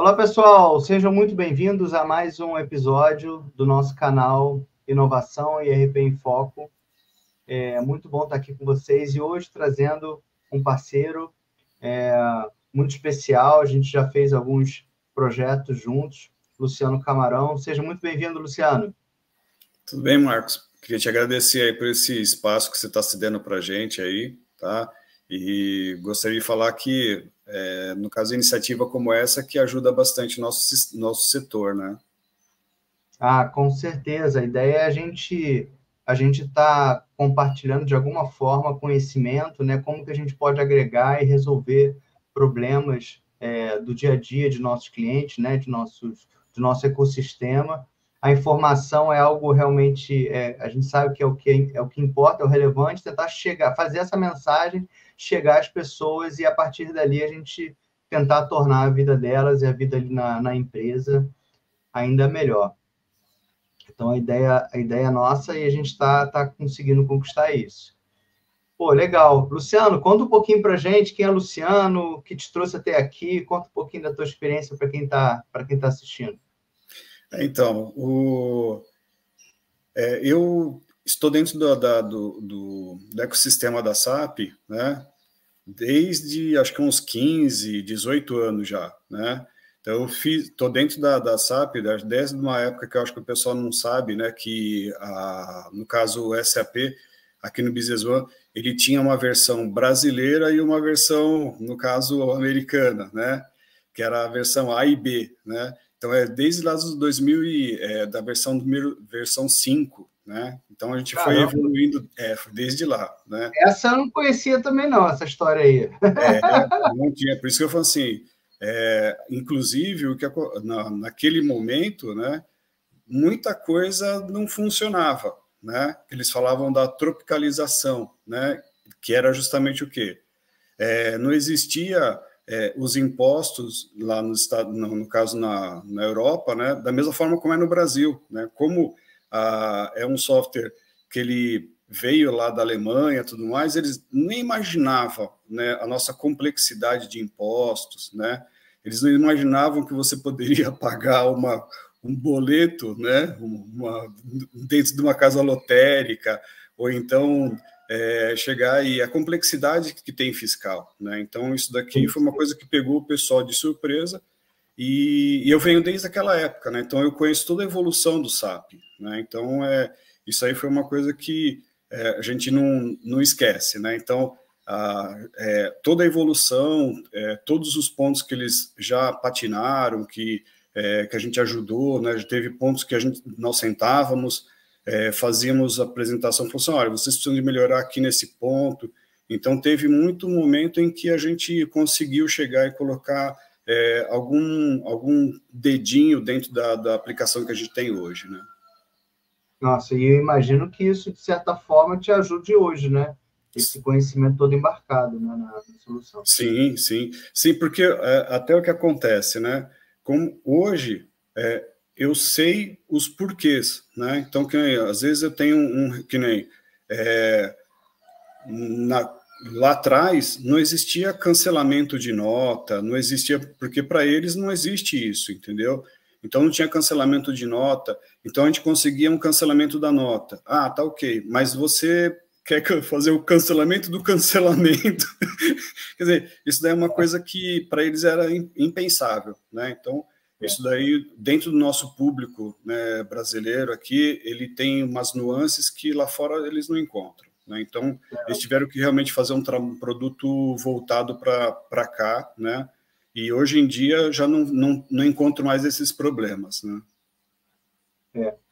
Olá, pessoal, sejam muito bem-vindos a mais um episódio do nosso canal Inovação e RP em Foco. É muito bom estar aqui com vocês e hoje trazendo um parceiro muito especial. A gente já fez alguns projetos juntos, Luciano Camarão. Seja muito bem-vindo, Luciano. Tudo bem, Marcos? Queria te agradecer aí por esse espaço que você está cedendo para a gente aí, tá? E gostaria de falar que, no caso, iniciativa como essa que ajuda bastante o nosso setor, né? Ah, com certeza. A ideia é a gente tá compartilhando de alguma forma conhecimento, né? Como que a gente pode agregar e resolver problemas do dia a dia de nossos clientes, né? Do nosso ecossistema. A informação é algo realmente, a gente sabe que é o que importa, é o relevante, tentar chegar, fazer essa mensagem chegar às pessoas e a partir dali a gente tentar tornar a vida delas e a vida ali na empresa ainda melhor. Então, a ideia é nossa e a gente está conseguindo conquistar isso. Pô, legal. Luciano, conta um pouquinho para a gente quem é Luciano, o que te trouxe até aqui, conta um pouquinho da tua experiência para quem tá assistindo. Então, eu estou dentro do ecossistema da SAP, né? Desde, acho que uns 15, 18 anos já, né? Então, eu estou dentro da SAP desde uma época que eu acho que o pessoal não sabe, né? Que, no caso, o SAP, aqui no Business One, ele tinha uma versão brasileira e uma versão, no caso, americana, né? Que era a versão A e B, né? Então, desde lá dos 2000, da versão 5, né? Então, a gente foi evoluindo desde lá, né? Essa eu não conhecia também, não, essa história aí. Não tinha, por isso que eu falo assim, inclusive, naquele momento, né, muita coisa não funcionava, né? Eles falavam da tropicalização, né? Que era justamente o quê? Não existia os impostos lá no caso na Europa, né? Da mesma forma como é no Brasil, né? Como é um software que ele veio lá da Alemanha, tudo mais, eles nem imaginavam, né, a nossa complexidade de impostos, né? Eles não imaginavam que você poderia pagar um boleto, né, dentro de uma casa lotérica, ou então chegar e a complexidade que tem fiscal, né? Então, isso daqui foi uma coisa que pegou o pessoal de surpresa, e eu venho desde aquela época, né? Então, eu conheço toda a evolução do SAP, né? Então, isso aí foi uma coisa que a gente não esquece, né? Então, toda a evolução, todos os pontos que eles já patinaram, que a gente ajudou, né? Já teve pontos que nós sentávamos, fazíamos a apresentação, falou assim, olha, vocês precisam de melhorar aqui nesse ponto. Então, teve muito momento em que a gente conseguiu chegar e colocar algum dedinho dentro da aplicação que a gente tem hoje, né? Nossa, e eu imagino que isso, de certa forma, te ajude hoje, né? Esse conhecimento todo embarcado, né, na solução. Sim, sim. Sim, porque até o que acontece, né? Como hoje eu sei os porquês, né? Então, às vezes eu tenho que nem lá atrás não existia cancelamento de nota, não existia, porque para eles não existe isso, entendeu? Então não tinha cancelamento de nota, então a gente conseguia um cancelamento da nota. Ah, tá ok, mas você quer fazer o cancelamento do cancelamento? Quer dizer, isso daí é uma coisa que para eles era impensável, né? Então, isso daí, dentro do nosso público, né, brasileiro aqui, ele tem umas nuances que lá fora eles não encontram, né? Então, eles tiveram que realmente fazer um produto voltado para cá, né? E hoje em dia já não encontro mais esses problemas, né?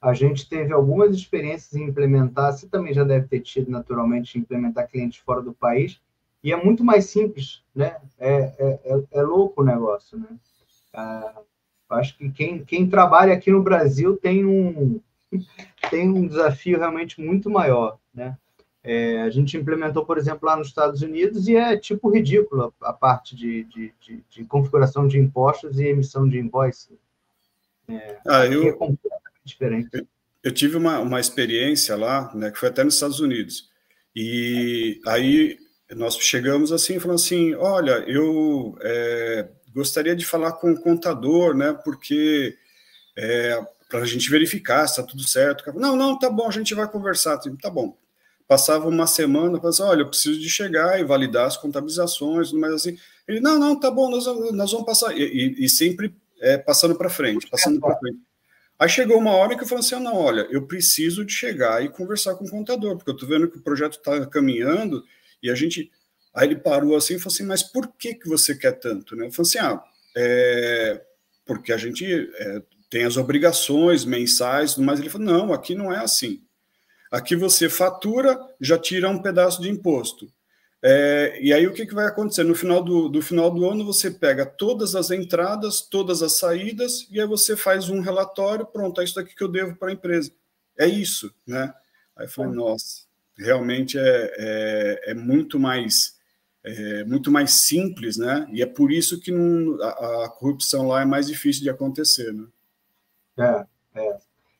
A gente teve algumas experiências em implementar, você também já deve ter tido, naturalmente, em implementar clientes fora do país, e é muito mais simples, né? É louco o negócio, né? Acho que quem trabalha aqui no Brasil tem um desafio realmente muito maior, né? A gente implementou, por exemplo, lá nos Estados Unidos e é tipo ridículo a parte de configuração de impostos e emissão de invoice. Aqui é completamente diferente. Eu tive uma experiência lá, né, que foi até nos Estados Unidos. E aí nós chegamos assim, falando assim, olha, gostaria de falar com o contador, né, porque para a gente verificar se está tudo certo. Não, tá bom, a gente vai conversar. Tá bom. Passava uma semana, falava assim, olha, eu preciso de chegar e validar as contabilizações, mas assim, ele, não, tá bom, nós vamos passar, e sempre passando para frente. Aí chegou uma hora que eu falei assim, não, olha, eu preciso de chegar e conversar com o contador, porque eu estou vendo que o projeto está caminhando, e a gente... Aí ele parou assim e falou assim, mas por que você quer tanto? Né? Eu falei assim, porque a gente tem as obrigações mensais, mas ele falou, não, aqui não é assim. Aqui você fatura, já tira um pedaço de imposto. E aí o que vai acontecer? No final do final do ano, você pega todas as entradas, todas as saídas, e aí você faz um relatório, pronto, é isso daqui que eu devo para a empresa. É isso, né? Aí eu falei, nossa, realmente é muito mais simples, né? E é por isso que a corrupção lá é mais difícil de acontecer, né?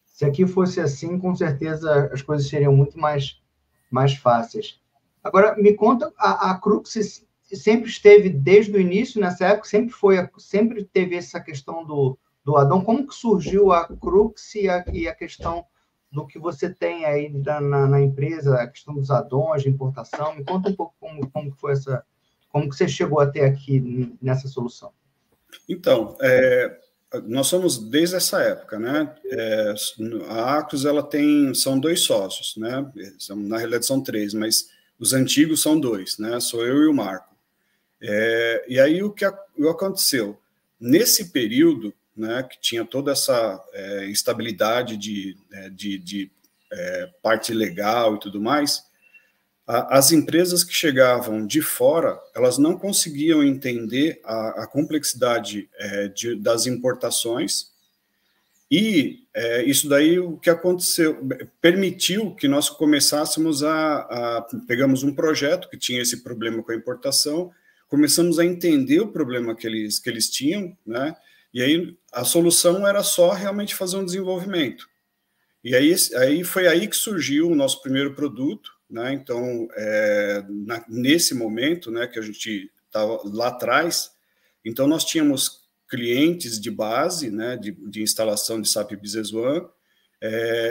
Se aqui fosse assim, com certeza as coisas seriam muito mais fáceis. Agora, me conta, a Crux sempre esteve desde o início, nessa época, sempre teve essa questão do addon. Como que surgiu a Crux e a questão do que você tem aí na empresa, a questão dos addons, de importação? Me conta um pouco como que foi como que você chegou até aqui nessa solução. Então, nós somos desde essa época, né? A Acrus, são 2 sócios, né? Na realidade são 3, mas os antigos são 2, né? Sou eu e o Marco. E aí o que aconteceu? Nesse período, né, que tinha toda essa instabilidade de parte legal e tudo mais, as empresas que chegavam de fora, elas não conseguiam entender a complexidade das importações, e isso daí, o que aconteceu, permitiu que nós começássemos pegamos um projeto que tinha esse problema com a importação, começamos a entender o problema que eles tinham, né? E aí a solução era só realmente fazer um desenvolvimento. E aí foi aí que surgiu o nosso primeiro produto, né? Então, nesse momento, né, que a gente estava lá atrás, então nós tínhamos clientes de base, né, de instalação de SAP Business One,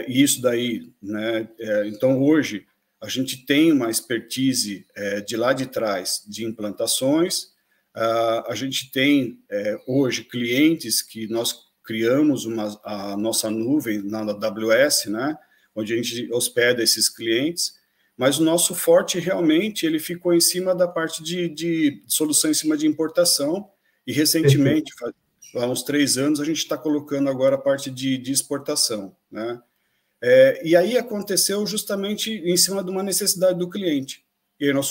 e isso daí, né, então hoje a gente tem uma expertise de lá de trás de implantações, a gente tem hoje clientes que nós criamos a nossa nuvem na AWS, né, onde a gente hospeda esses clientes, mas o nosso forte realmente ele ficou em cima da parte de solução em cima de importação, e recentemente, há uns 3 anos, a gente está colocando agora a parte de exportação, né? E aí aconteceu justamente em cima de uma necessidade do cliente. E aí nós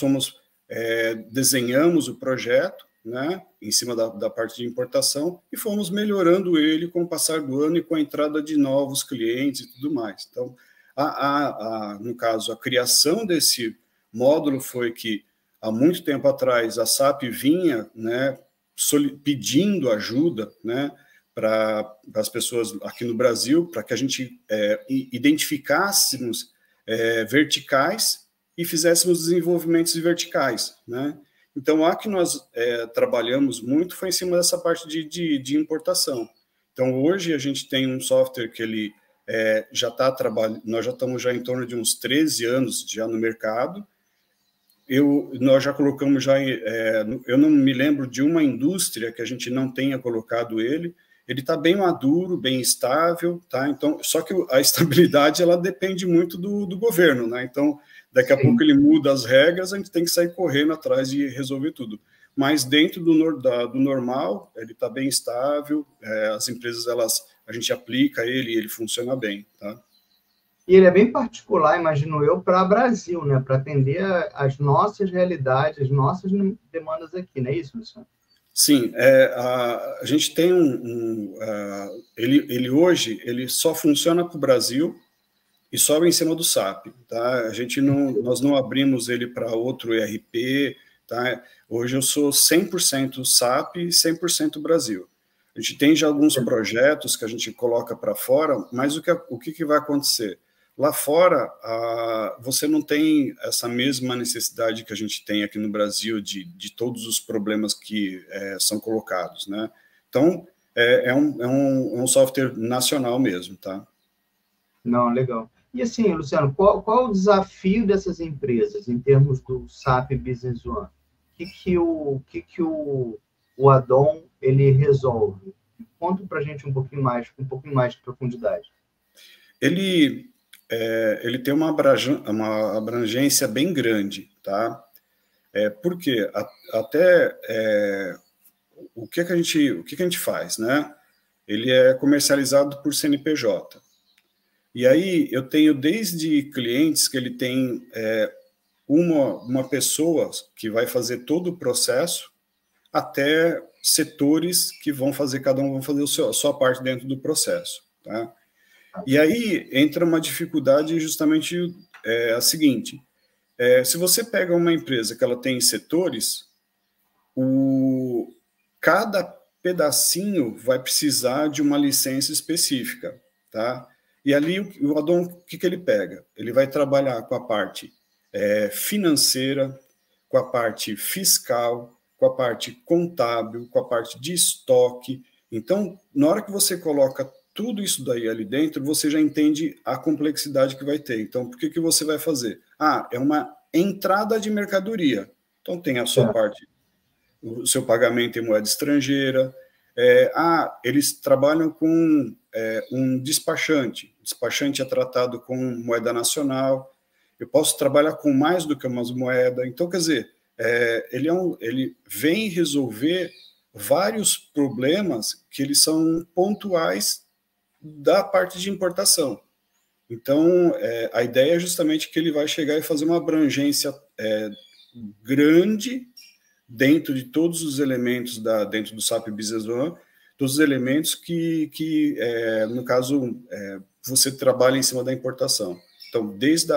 desenhamos o projeto, né, em cima da parte de importação, e fomos melhorando ele com o passar do ano e com a entrada de novos clientes e tudo mais. Então, no caso, a criação desse módulo foi que, há muito tempo atrás, a SAP vinha, né, pedindo ajuda, né, para as pessoas aqui no Brasil, para que a gente identificássemos verticais e fizéssemos desenvolvimentos verticais, né? Então, a que nós trabalhamos muito foi em cima dessa parte de importação. Então, hoje a gente tem um software que ele já está trabalhando, nós já estamos já em torno de uns 13 anos já no mercado. Nós já colocamos eu não me lembro de uma indústria que a gente não tenha colocado ele está bem maduro, bem estável, tá? Então, só que a estabilidade, ela depende muito do governo, né? Então, daqui a pouco ele muda as regras, a gente tem que sair correndo atrás de resolver tudo. Mas dentro do normal, ele está bem estável, as empresas, a gente aplica ele e ele funciona bem, tá? E ele é bem particular, imagino eu, para o Brasil, né? Para atender as nossas realidades, as nossas demandas aqui, não é isso, Luciano? Sim, a gente tem ele hoje ele só funciona para o Brasil e só em cima do SAP, tá? Nós não abrimos ele para outro ERP, tá? Hoje eu sou 100% SAP e 100% Brasil. A gente tem já alguns projetos que a gente coloca para fora, mas o que vai acontecer? Lá fora, você não tem essa mesma necessidade que a gente tem aqui no Brasil de todos os problemas que são colocados, né? Então, é um software nacional mesmo, tá? Não, legal. E assim, Luciano, qual o desafio dessas empresas em termos do SAP Business One? O add-on ele resolve? Conta para a gente um pouquinho mais de profundidade. Ele tem uma abrangência bem grande, tá? Por quê? O que a gente faz, né? Ele é comercializado por CNPJ. E aí eu tenho desde clientes que ele tem uma pessoa que vai fazer todo o processo, até setores que cada um vão fazer a sua parte dentro do processo, tá? E aí entra uma dificuldade justamente a seguinte: se você pega uma empresa que ela tem setores, cada pedacinho vai precisar de uma licença específica, tá? E ali o add-on, o que ele pega? Ele vai trabalhar com a parte financeira, com a parte fiscal, com a parte contábil, com a parte de estoque. Então, na hora que você coloca tudo isso daí ali dentro, você já entende a complexidade que vai ter. Então, por que você vai fazer? É uma entrada de mercadoria. Então, tem a sua parte, o seu pagamento em moeda estrangeira. Eles trabalham com um despachante. O despachante é tratado com moeda nacional. Eu posso trabalhar com mais do que uma moeda. Então, quer dizer, ele vem resolver vários problemas que eles são pontuais da parte de importação. Então, a ideia é justamente que ele vai chegar e fazer uma abrangência grande dentro de todos os elementos dentro do SAP Business One, todos os elementos que no caso, você trabalha em cima da importação. Então, desde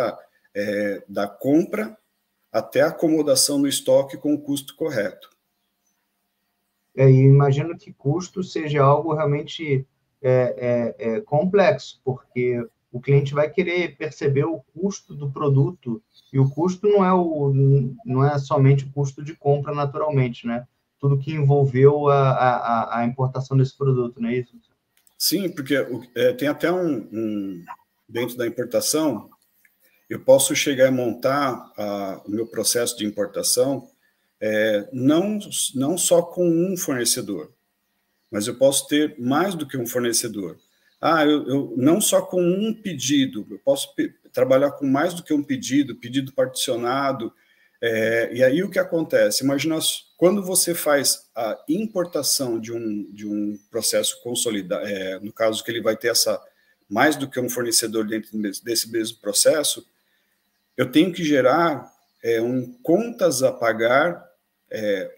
da compra até a acomodação no estoque com o custo correto. E imagino que custo seja algo realmente complexo, porque o cliente vai querer perceber o custo do produto, e o custo não é somente o custo de compra naturalmente, né? Tudo que envolveu a importação desse produto, não é isso? Sim, porque tem até dentro da importação, eu posso chegar a montar o meu processo de importação não só com um fornecedor, mas eu posso ter mais do que um fornecedor. Eu não só com um pedido, eu posso trabalhar com mais do que um pedido particionado. E aí o que acontece? Imagina quando você faz a importação de um processo consolidado, no caso que ele vai ter mais do que um fornecedor dentro desse mesmo processo, eu tenho que gerar contas a pagar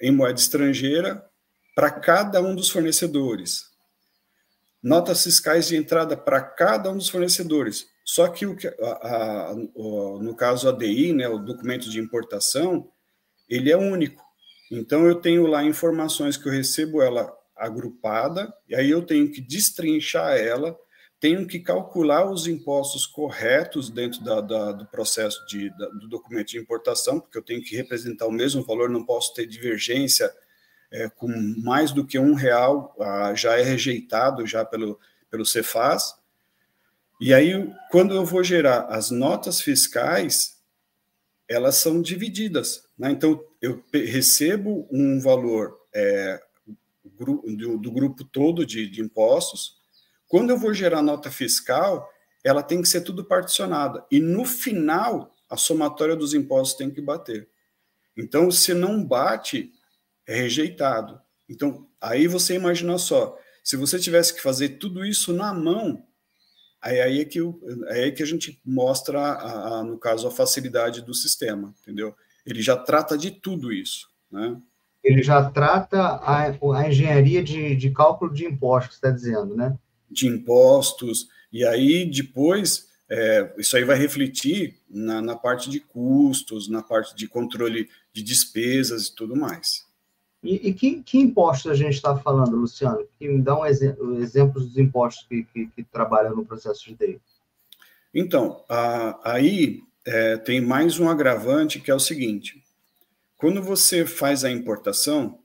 em moeda estrangeira para cada um dos fornecedores. Notas fiscais de entrada para cada um dos fornecedores. Só que no caso ADI, né, o documento de importação, ele é único. Então eu tenho lá informações que eu recebo ela agrupada, e aí eu tenho que destrinchar ela, tenho que calcular os impostos corretos dentro do processo do documento de importação, porque eu tenho que representar o mesmo valor, não posso ter divergência com mais do que R$1, já é rejeitado já pelo Cefaz. E aí, quando eu vou gerar as notas fiscais, elas são divididas, né? Então, eu recebo um valor do grupo todo de impostos. Quando eu vou gerar nota fiscal, ela tem que ser tudo particionada. E, no final, a somatória dos impostos tem que bater. Então, se não bate, é rejeitado. Então, aí você imagina só, se você tivesse que fazer tudo isso na mão, aí é que a gente mostra, no caso, a facilidade do sistema, entendeu? Ele já trata de tudo isso, né? Ele já trata a engenharia de cálculo de impostos, você está dizendo, né? De impostos, e aí depois isso aí vai refletir na parte de custos, na parte de controle de despesas e tudo mais. E que impostos a gente está falando, Luciano? Que me dá exemplos dos impostos que trabalham no processo de TI. Então, aí tem mais um agravante, que é o seguinte: quando você faz a importação,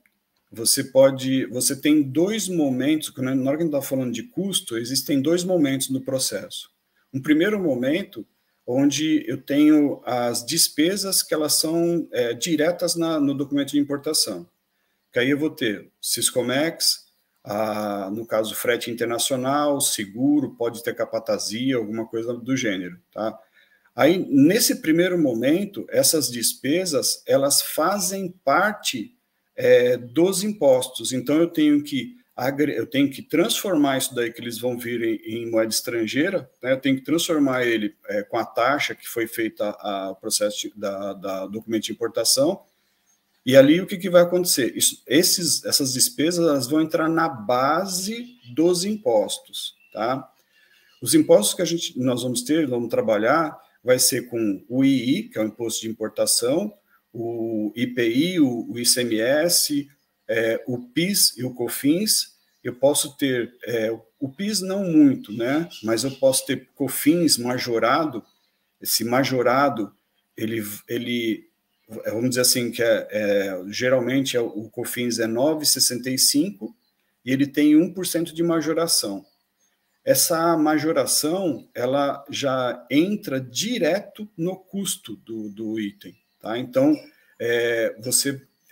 você tem dois momentos, na hora que a gente está falando de custo, existem dois momentos no processo. Um primeiro momento, onde eu tenho as despesas que elas são diretas no documento de importação. Que aí eu vou ter Siscomex, no caso frete internacional, seguro, pode ter capatazia, alguma coisa do gênero, tá? Aí, nesse primeiro momento, essas despesas, elas fazem parte dos impostos. Então, eu tenho que transformar isso daí que eles vão vir em moeda estrangeira, né? Eu tenho que transformar ele com a taxa que foi feita o processo da documento de importação. E ali o que vai acontecer? Essas despesas elas vão entrar na base dos impostos, tá? Os impostos que nós vamos trabalhar, vai ser com o II, que é o Imposto de Importação, o IPI, o ICMS, o PIS e o COFINS. Eu posso ter, o PIS não muito, né? Mas eu posso ter COFINS majorado. Esse majorado, ele vamos dizer assim, que geralmente o COFINS é 9,65 e ele tem 1% de majoração. Essa majoração, ela já entra direto no custo do item, tá? Então, é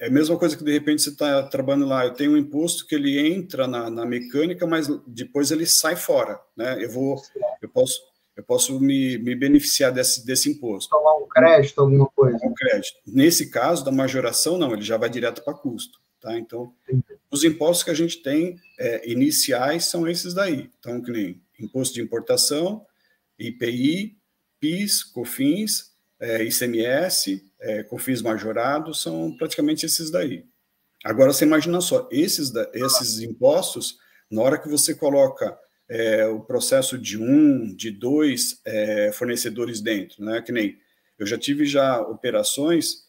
a mesma coisa que, de repente, você está trabalhando lá, eu tenho um imposto que ele entra na mecânica, mas depois ele sai fora, né? Eu posso me beneficiar desse imposto. Tomar um crédito, alguma coisa. Um crédito. Nesse caso, da majoração, não, ele já vai direto para custo, tá? Então, os impostos que a gente tem iniciais são esses daí. Então, que nem imposto de importação, IPI, PIS, COFINS, ICMS, COFINS majorado, são praticamente esses daí. Agora, você imagina só, esses impostos, na hora que você coloca o processo de dois fornecedores dentro, né? Que nem eu já tive operações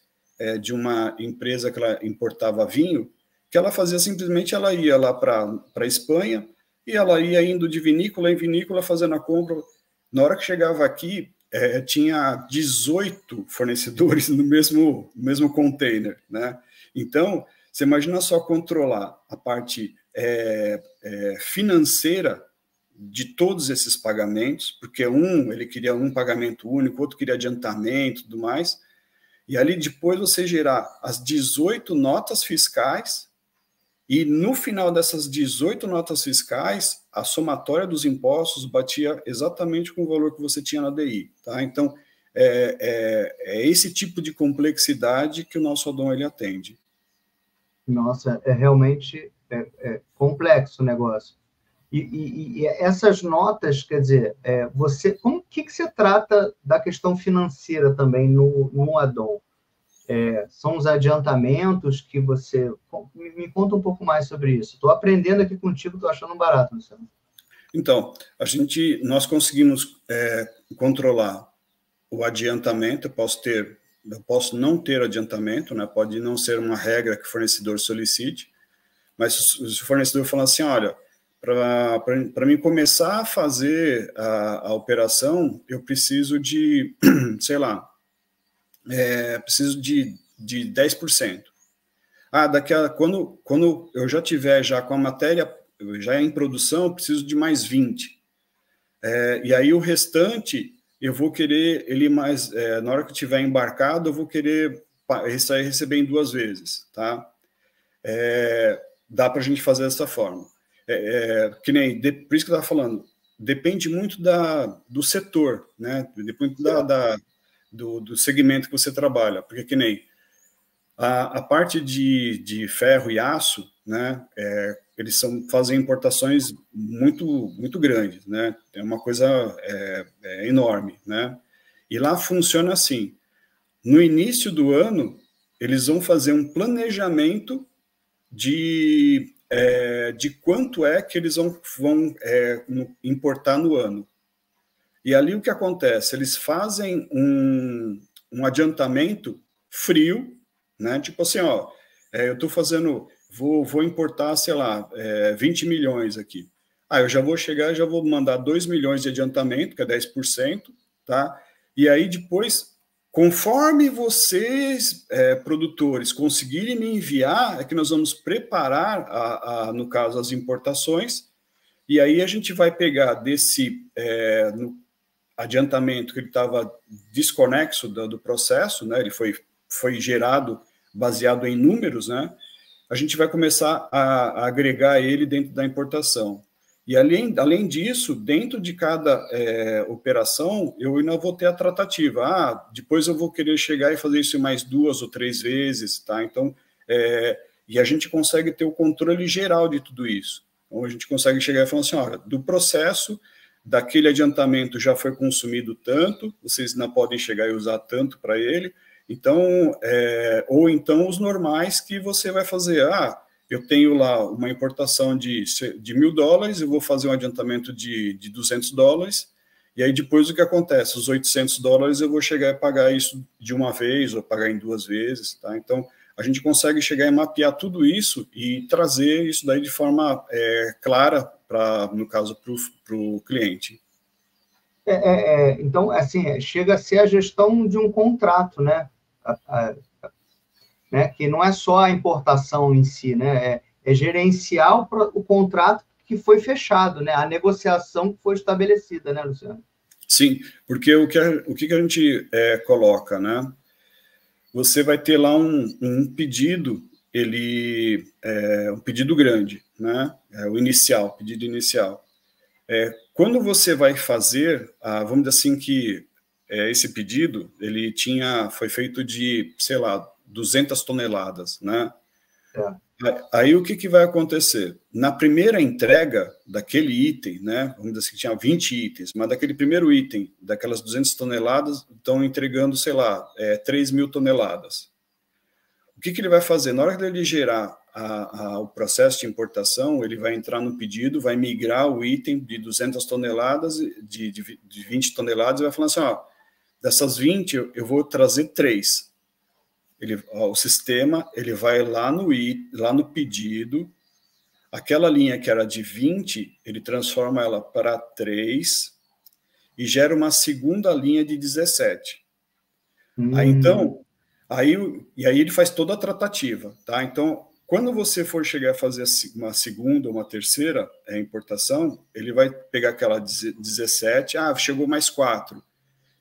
de uma empresa que ela importava vinho, que ela fazia simplesmente, ela ia lá para a Espanha, e ela ia indo de vinícola em vinícola fazendo a compra. Na hora que chegava aqui, tinha 18 fornecedores no mesmo container, né? Então, você imagina só controlar a parte financeira de todos esses pagamentos, porque ele queria um pagamento único, outro queria adiantamento e tudo mais, e ali depois você gerar as 18 notas fiscais, e no final dessas 18 notas fiscais, a somatória dos impostos batia exatamente com o valor que você tinha na DI. Tá? Então, é esse tipo de complexidade que o nosso Odon ele atende. Nossa, realmente complexo o negócio. E essas notas, quer dizer, como que você trata da questão financeira também no Adon? São os adiantamentos que você... Me conta um pouco mais sobre isso. Estou aprendendo aqui contigo, estou achando barato, Luciano. Então, nós conseguimos controlar o adiantamento. Eu posso não ter adiantamento, né? Pode não ser uma regra que o fornecedor solicite, mas se o fornecedor falar assim, olha, para mim começar a fazer a operação, eu preciso de, sei lá, preciso de 10%. Quando eu já tiver com a matéria já em produção, eu preciso de mais 20%. E aí o restante, eu vou querer ele mais... na hora que estiver embarcado, eu vou querer receber em 2 vezes, tá? Dá para a gente fazer dessa forma. Que nem, por isso que eu estava falando, depende muito do setor, né? Depende do segmento que você trabalha, porque que nem a parte de ferro e aço, né? Eles fazem importações muito grandes, né? É uma coisa enorme, né? E lá funciona assim: no início do ano, eles vão fazer um planejamento de quanto que eles vão importar no ano. E ali o que acontece? Eles fazem um adiantamento frio, né? Tipo assim, eu estou fazendo, vou importar, sei lá, 20 milhões aqui. eu já vou chegar, já vou mandar 2 milhões de adiantamento, que é 10%, tá? E aí depois, conforme vocês, produtores, conseguirem me enviar, é que nós vamos preparar, no caso, as importações, e aí a gente vai pegar desse adiantamento que ele estava desconexo do processo, né? Ele foi gerado baseado em números, né? A gente vai começar a agregar ele dentro da importação. E além disso, dentro de cada operação, eu ainda vou ter a tratativa. Depois eu vou querer chegar e fazer isso mais 2 ou 3 vezes, tá? Então, e a gente consegue ter o controle geral de tudo isso. Então, a gente consegue chegar e falar assim, olha, do processo, daquele adiantamento já foi consumido tanto, vocês não podem chegar e usar tanto para ele, então, ou então os normais que você vai fazer, eu tenho lá uma importação de $1.000, eu vou fazer um adiantamento de $200, e aí depois o que acontece? Os $800 eu vou chegar e pagar isso de uma vez, ou pagar em 2 vezes, tá? Então, a gente consegue chegar e mapear tudo isso e trazer isso daí de forma clara, no caso, para o cliente. Então, assim, chega a ser a gestão de um contrato, né? Né? Que não é só a importação em si, né? É gerenciar o contrato que foi fechado, né? A negociação que foi estabelecida, né, Luciano? Sim, porque o que a gente coloca, né? Você vai ter lá um pedido, ele é um pedido grande, né? O inicial, pedido inicial. Quando você vai fazer, vamos dizer assim que esse pedido, ele foi feito de, sei lá, 200 toneladas, né? Aí o que vai acontecer? Na primeira entrega daquele item, né? Vamos dizer assim, que tinha 20 itens, mas daquele primeiro item, daquelas 200 toneladas, estão entregando, sei lá, 3.000 toneladas. O que ele vai fazer? Na hora dele gerar o processo de importação, ele vai entrar no pedido, vai migrar o item de 200 toneladas, de 20 toneladas, e vai falar assim, dessas 20, eu vou trazer 3. O sistema ele vai lá no pedido, aquela linha que era de 20, ele transforma ela para 3 e gera uma segunda linha de 17. Aí ele faz toda a tratativa, tá? Então, quando você for chegar a fazer uma segunda ou uma terceira importação, ele vai pegar aquela 17, chegou mais 4.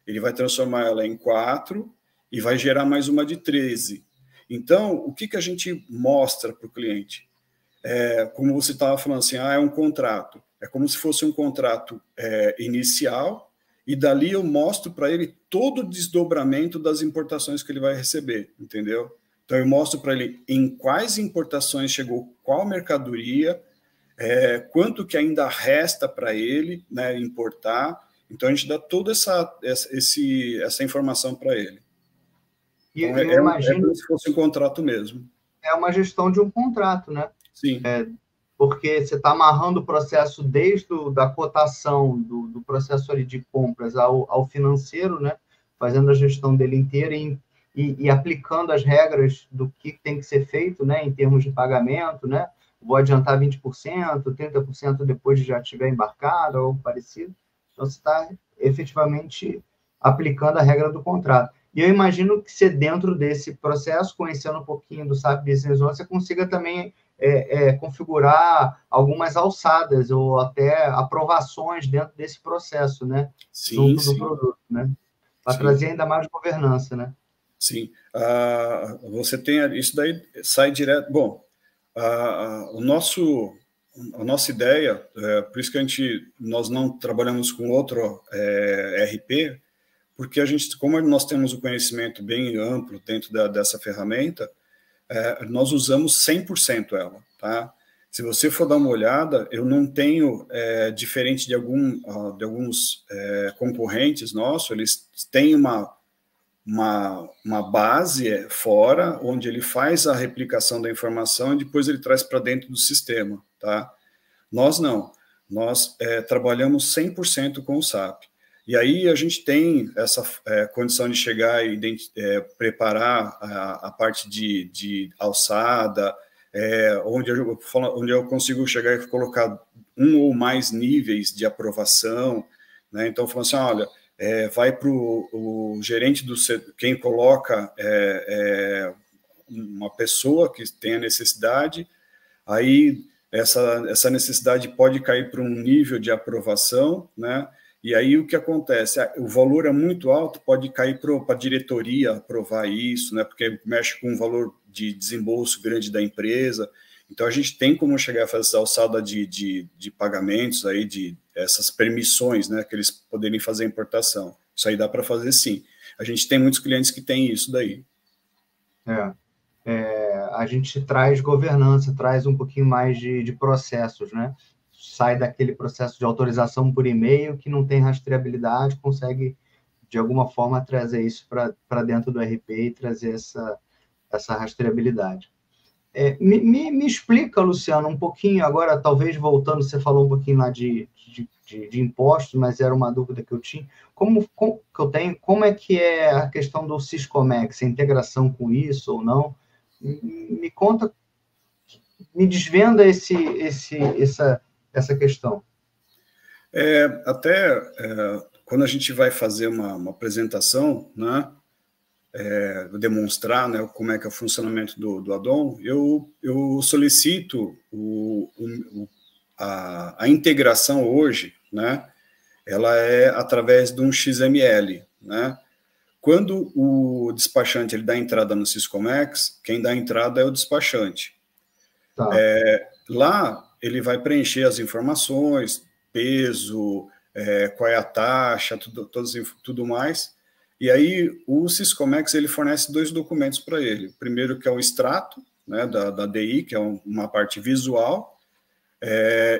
Ele vai transformar ela em 4 e vai gerar mais uma de 13. Então, o que a gente mostra para o cliente? Como você estava falando assim, é um contrato. É como se fosse um contrato inicial, e dali eu mostro para ele todo o desdobramento das importações que ele vai receber, entendeu? Então, eu mostro para ele em quais importações chegou qual mercadoria, quanto que ainda resta para ele, né, importar. Então, a gente dá toda essa informação para ele. Então, eu imagino, como se fosse um contrato mesmo. É uma gestão de um contrato, né? Sim. Porque você está amarrando o processo desde da cotação, do processo ali de compras ao financeiro, né? Fazendo a gestão dele inteira e aplicando as regras do que tem que ser feito, né? Em termos de pagamento, né? Vou adiantar 20%, 30% depois de já tiver embarcado, ou algo parecido. Então, você está efetivamente aplicando a regra do contrato. E eu imagino que você, dentro desse processo, conhecendo um pouquinho do SAP Business One, você consiga também configurar algumas alçadas ou até aprovações dentro desse processo, né? Sim, junto do produto, né? Para trazer ainda mais governança, né? Sim. Você tem isso daí, sai direto. Bom, a nossa ideia, por isso que nós não trabalhamos com outro RP, porque como nós temos o conhecimento bem amplo dentro dessa ferramenta, nós usamos 100% ela, tá? Se você for dar uma olhada, eu não tenho, diferente de alguns concorrentes nossos, eles têm uma base fora, onde ele faz a replicação da informação e depois ele traz para dentro do sistema, tá? Nós não. Nós trabalhamos 100% com o SAP. E aí a gente tem essa condição de chegar e preparar a parte de alçada, onde eu consigo chegar e colocar um ou mais níveis de aprovação, né? Então, falando assim, olha, vai para o gerente do setor, quem coloca uma pessoa que tem a necessidade, aí essa necessidade pode cair para um nível de aprovação, né? E aí o que acontece? O valor é muito alto, pode cair para a diretoria aprovar isso, né? Porque mexe com um valor de desembolso grande da empresa. Então a gente tem como chegar a fazer essa alçada de pagamentos aí, de essas permissões, né? Que eles poderem fazer a importação. Isso aí dá para fazer sim. A gente tem muitos clientes que têm isso daí. A gente traz governança, traz um pouquinho mais de processos, né? Sai daquele processo de autorização por e-mail que não tem rastreabilidade, consegue, de alguma forma, trazer isso para dentro do RP e trazer essa rastreabilidade. Me explica, Luciano, um pouquinho, agora, talvez voltando, você falou um pouquinho lá de impostos, mas era uma dúvida que eu tinha. Como é que é a questão do Syscomex, a integração com isso ou não? Me conta, me desvenda essa questão. Quando a gente vai fazer uma apresentação, né, demonstrar, né, como é que é o funcionamento do add-on, eu solicito a integração hoje, né, ela é através de um XML, né? Quando o despachante ele dá entrada no Syscomex, quem dá entrada é o despachante. Tá. Lá ele vai preencher as informações, peso, qual é a taxa, tudo mais. E aí o Syscomex ele fornece 2 documentos para ele. O primeiro que é o extrato, né, da DI, que é uma parte visual,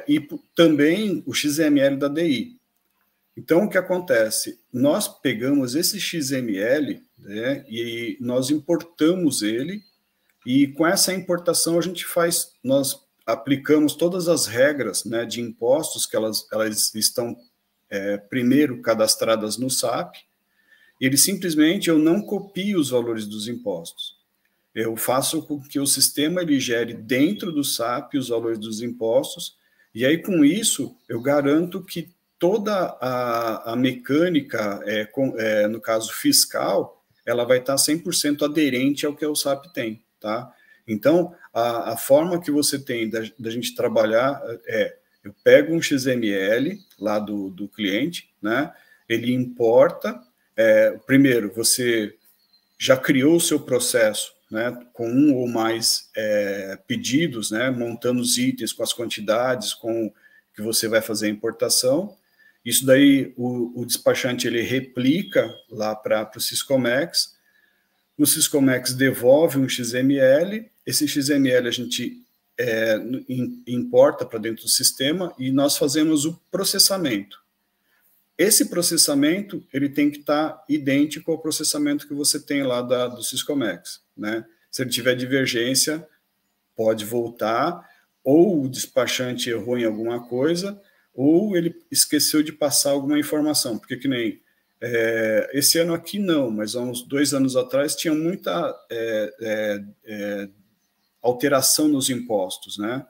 e também o XML da DI. Então, o que acontece? Nós pegamos esse XML, né, e nós importamos ele, e com essa importação nós aplicamos todas as regras, né, de impostos que elas estão primeiro cadastradas no SAP, e eu não copio os valores dos impostos. Eu faço com que o sistema ele gere dentro do SAP os valores dos impostos, e aí com isso eu garanto que toda a mecânica, no caso fiscal, ela vai estar 100% aderente ao que o SAP tem, tá? Então, a forma que você tem da gente trabalhar eu pego um XML lá do cliente, né? Ele importa, primeiro, você já criou o seu processo, né, com um ou mais pedidos, né, montando os itens com as quantidades, com que você vai fazer a importação. Isso daí o despachante ele replica lá para o Syscomex. O Syscomex devolve um XML. Esse XML a gente importa para dentro do sistema e nós fazemos o processamento. Esse processamento ele tem que estar idêntico ao processamento que você tem lá do Syscomex, né? Se ele tiver divergência, pode voltar, ou o despachante errou em alguma coisa, ou ele esqueceu de passar alguma informação, porque que nem esse ano aqui não, mas há uns 2 anos atrás tinha muita alteração nos impostos, né?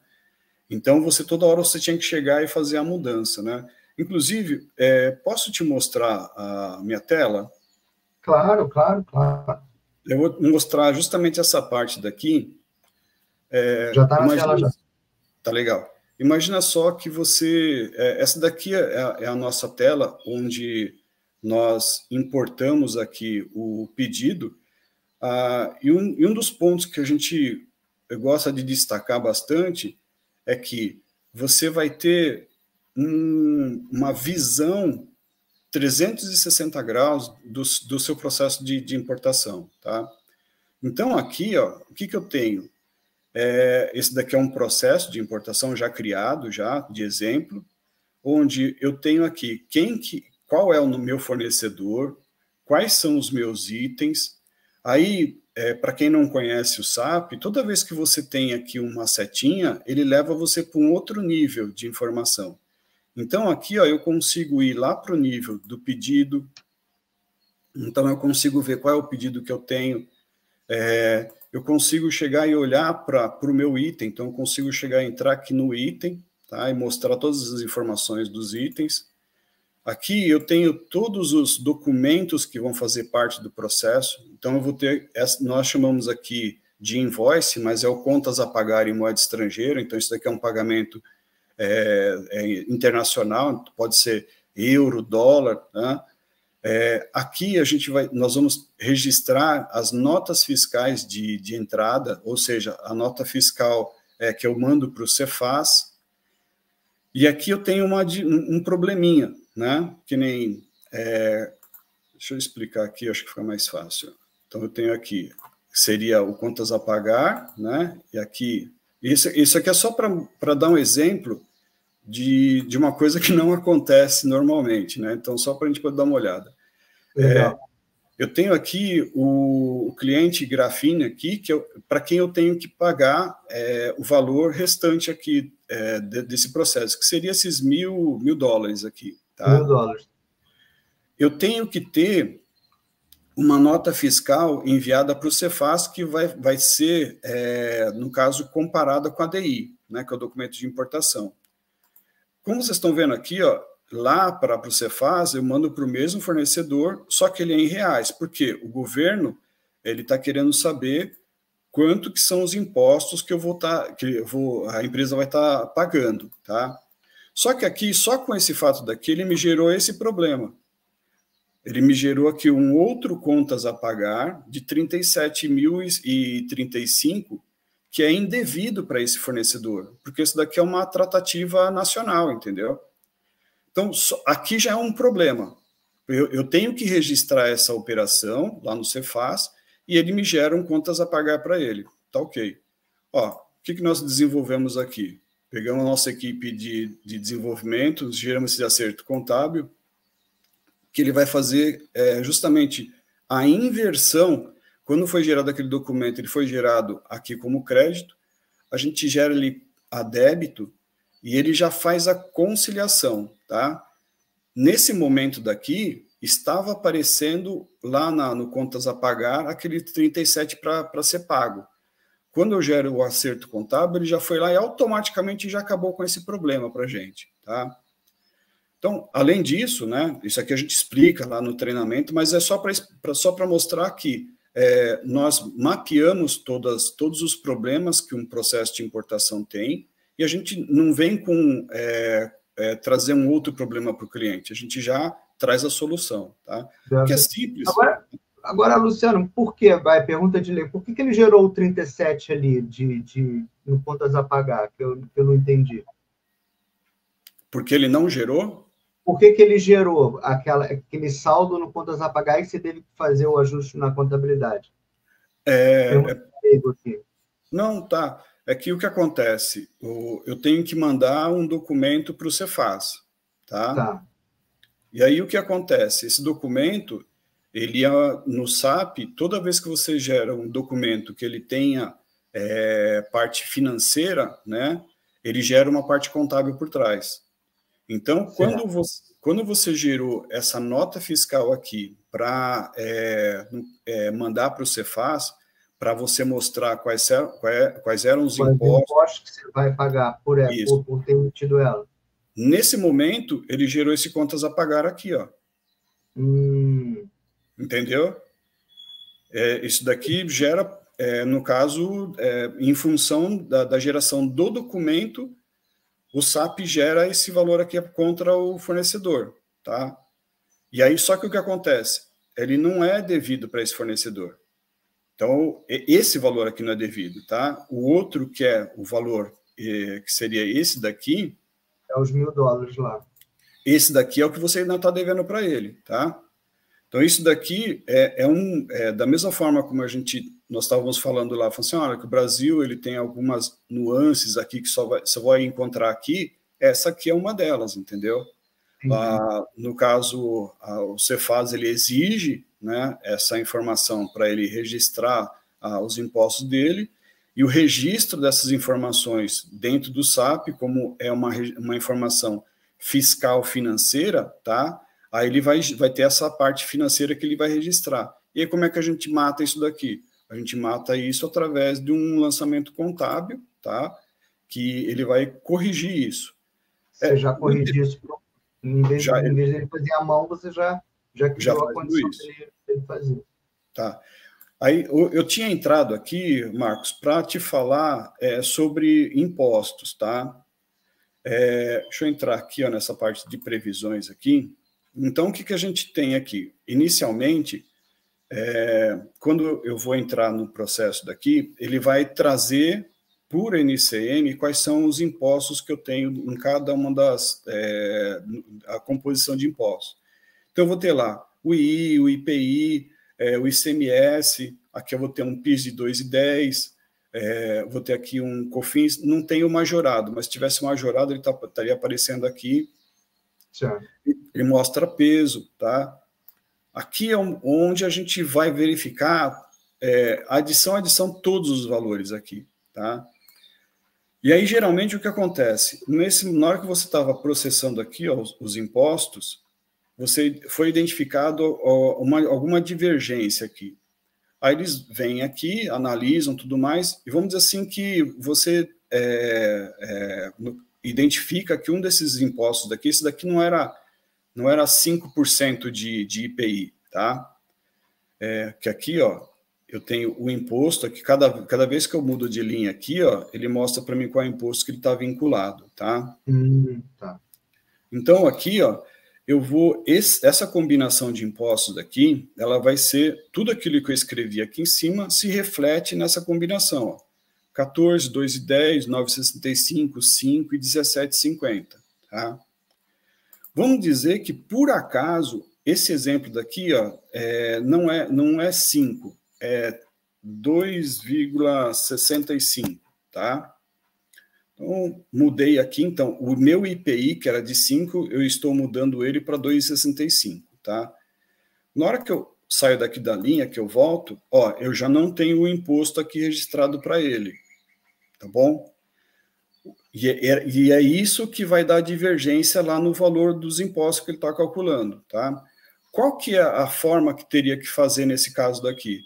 Então toda hora você tinha que chegar e fazer a mudança, né? Inclusive, posso te mostrar a minha tela? Claro. Eu vou mostrar justamente essa parte daqui. Já está na tela, já. Tá legal. Imagina só que essa daqui é a nossa tela, onde nós importamos aqui o pedido, e um dos pontos que a gente gosta de destacar bastante é que você vai ter uma visão 360 graus do seu processo de importação, tá? Então, aqui, ó, o que eu tenho? Esse daqui é um processo de importação já criado, já de exemplo, onde eu tenho aqui qual é o meu fornecedor, quais são os meus itens. Aí, para quem não conhece o SAP, toda vez que você tem aqui uma setinha, ele leva você para um outro nível de informação. Então, aqui ó, eu consigo ir lá para o nível do pedido, então eu consigo ver qual é o pedido que eu tenho, eu consigo chegar e olhar para o meu item, então eu consigo chegar e entrar aqui no item, tá? E mostrar todas as informações dos itens. Aqui eu tenho todos os documentos que vão fazer parte do processo. Então, eu vou ter, nós chamamos aqui de invoice, mas é o contas a pagar em moeda estrangeira. Então, isso daqui é um pagamento internacional, pode ser euro, dólar, né? Aqui nós vamos registrar as notas fiscais de entrada, ou seja, a nota fiscal que eu mando para o Cefaz. E aqui eu tenho um probleminha, né? Que nem... deixa eu explicar aqui, acho que fica mais fácil. Então, eu tenho aqui, seria o contas a pagar, né? E aqui... Isso aqui é só para dar um exemplo de uma coisa que não acontece normalmente, né? Então, só para a gente poder dar uma olhada. Eu tenho aqui o cliente Grafine aqui, para quem eu tenho que pagar o valor restante aqui desse processo, que seria esses $1.000 aqui. Tá? $1.000. Eu tenho que ter uma nota fiscal enviada para o Cefaz, que vai ser, no caso, comparada com a DI, né, que é o documento de importação. Como vocês estão vendo aqui, ó, lá para o Cefaz, eu mando para o mesmo fornecedor, só que ele é em reais, porque o governo ele está querendo saber quanto que são os impostos que a empresa vai estar pagando, tá? Só que aqui, só com esse fato daqui, ele me gerou esse problema. Ele me gerou aqui um outro contas a pagar de 37.035, que é indevido para esse fornecedor, porque isso daqui é uma tratativa nacional, entendeu? Então, aqui já é um problema. Eu tenho que registrar essa operação lá no Cefaz e ele me gera um contas a pagar para ele. Tá ok. Ó, o que nós desenvolvemos aqui? Pegamos a nossa equipe de desenvolvimento, geramos esse acerto contábil, que ele vai fazer justamente a inversão. Quando foi gerado aquele documento, ele foi gerado aqui como crédito, a gente gera ele a débito e ele já faz a conciliação, tá? Nesse momento daqui, estava aparecendo lá no contas a pagar aquele 37 para ser pago. Quando eu gero o acerto contábil, ele já foi lá e automaticamente já acabou com esse problema para a gente, tá? Então, além disso, né, isso aqui a gente explica lá no treinamento, mas é só para mostrar que nós mapeamos todos os problemas que um processo de importação tem e a gente não vem com trazer um outro problema para o cliente, a gente já traz a solução, tá? Porque é simples. Agora, Luciano, por que, pergunta de lei, por que ele gerou o 37 ali no contas a pagar, que eu não entendi? Porque ele não gerou? Por que ele gerou aquele saldo no contas a pagar e você teve que fazer o ajuste na contabilidade? Não, tá. É que o que acontece? Eu tenho que mandar um documento para o Cefaz, tá? Tá. E aí o que acontece? Esse documento, ele no SAP, toda vez que você gera um documento que ele tenha parte financeira, né, ele gera uma parte contábil por trás. Então, quando você gerou essa nota fiscal aqui para mandar para o Cefaz, para você mostrar quais eram os impostos que você vai pagar por ter emitido ela. Nesse momento, ele gerou esse contas a pagar aqui, ó. Entendeu? Isso daqui gera, no caso, em função da geração do documento, o SAP gera esse valor aqui contra o fornecedor, tá? E aí, só que o que acontece? Ele não é devido para esse fornecedor. Então, esse valor aqui não é devido, tá? O outro que é o valor, que seria esse daqui... É os $1.000 lá. Esse daqui é o que você ainda está devendo para ele, tá? Então, isso daqui da mesma forma como nós estávamos falando lá, falando assim, olha, que o Brasil ele tem algumas nuances aqui que só vai encontrar aqui, essa aqui é uma delas, entendeu? No caso, o Cefaz ele exige, né, essa informação para ele registrar os impostos dele, e o registro dessas informações dentro do SAP, como é uma informação fiscal financeira, tá? Aí ele vai ter essa parte financeira que ele vai registrar. E aí como é que a gente mata isso daqui? A gente mata isso através de um lançamento contábil, tá? Que ele vai corrigir isso. Você já corrigiu isso, em vez já, de ele fazer à mão, você já criou a condição dele fazer. Tá. Aí eu tinha entrado aqui, Marcos, para te falar sobre impostos, tá? Deixa eu entrar aqui, ó, nessa parte de previsões aqui. Então, o que a gente tem aqui? Inicialmente, quando eu vou entrar no processo daqui, ele vai trazer por NCM quais são os impostos que eu tenho em cada uma a composição de impostos. Então, eu vou ter lá o II, o IPI, o ICMS, aqui eu vou ter um PIS de 2,10, vou ter aqui um COFINS, não tem o majorado, mas se tivesse majorado, ele estaria aparecendo aqui. Certo. Ele mostra peso, tá? Aqui é onde a gente vai verificar adição, todos os valores aqui, tá? E aí, geralmente, o que acontece? Na hora que você estava processando aqui, ó, os impostos, foi identificado alguma divergência aqui. Aí eles vêm aqui, analisam tudo mais, e vamos dizer assim que você identifica que um desses impostos daqui, esse daqui não era 5% de IPI, tá? Que aqui, ó, eu tenho o imposto, aqui, cada vez que eu mudo de linha aqui, ó, ele mostra para mim qual é o imposto que ele está vinculado, tá? Tá. Então, aqui, ó, essa combinação de impostos daqui, ela vai ser, tudo aquilo que eu escrevi aqui em cima se reflete nessa combinação, ó, 14, 2,10, 9,65, 5 e 17,50, tá? Vamos dizer que, por acaso, esse exemplo daqui, ó, não é 5, é 2,65, tá? Então, mudei aqui, então, o meu IPI, que era de 5, eu estou mudando ele para 2,65, tá? Na hora que eu saio daqui da linha, que eu volto, ó, eu já não tenho o imposto aqui registrado para ele, tá bom? E é isso que vai dar divergência lá no valor dos impostos que ele está calculando, tá? Qual que é a forma que teria que fazer nesse caso daqui?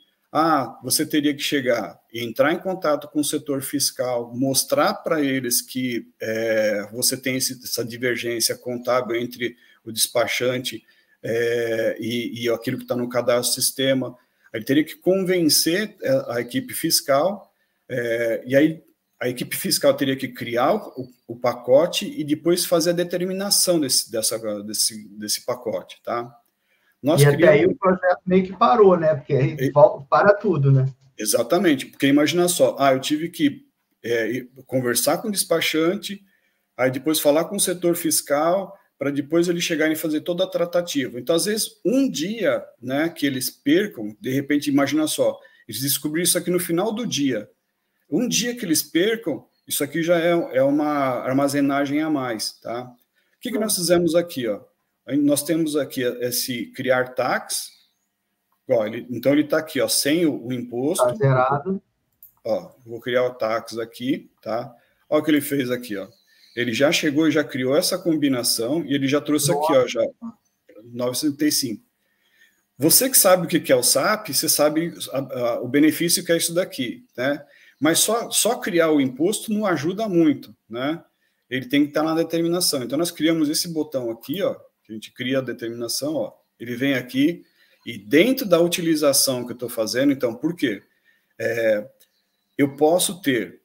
Você teria que chegar e entrar em contato com o setor fiscal, mostrar para eles que você tem essa divergência contábil entre o despachante e aquilo que está no cadastro sistema. Aí teria que convencer a equipe fiscal, e aí a equipe fiscal teria que criar o pacote e depois fazer a determinação desse pacote, tá? Até aí o projeto meio que parou, né? Porque aí para tudo, né? Exatamente, porque imagina só, eu tive que conversar com o despachante, aí depois falar com o setor fiscal, para depois eles chegarem a fazer toda a tratativa. Então, às vezes, um dia, né, que eles percam, de repente, imagina só, eles descobriram isso aqui no final do dia. Um dia que eles percam, isso aqui já é uma armazenagem a mais, tá? O que nós fizemos aqui, ó? Nós temos aqui esse criar tax, ó, então ele está aqui, ó, sem o imposto. Está zerado. Ó, vou criar o tax aqui, tá? Olha o que ele fez aqui, ó. Ele já chegou e já criou essa combinação e ele já trouxe aqui, ó, já 975. Você que sabe o que é o SAP, você sabe o benefício que é isso daqui, né? Mas só criar o imposto não ajuda muito, né? Ele tem que estar na determinação. Então, nós criamos esse botão aqui, ó, que a gente cria a determinação, ó. Ele vem aqui e dentro da utilização que eu estou fazendo, então, por quê? Eu posso ter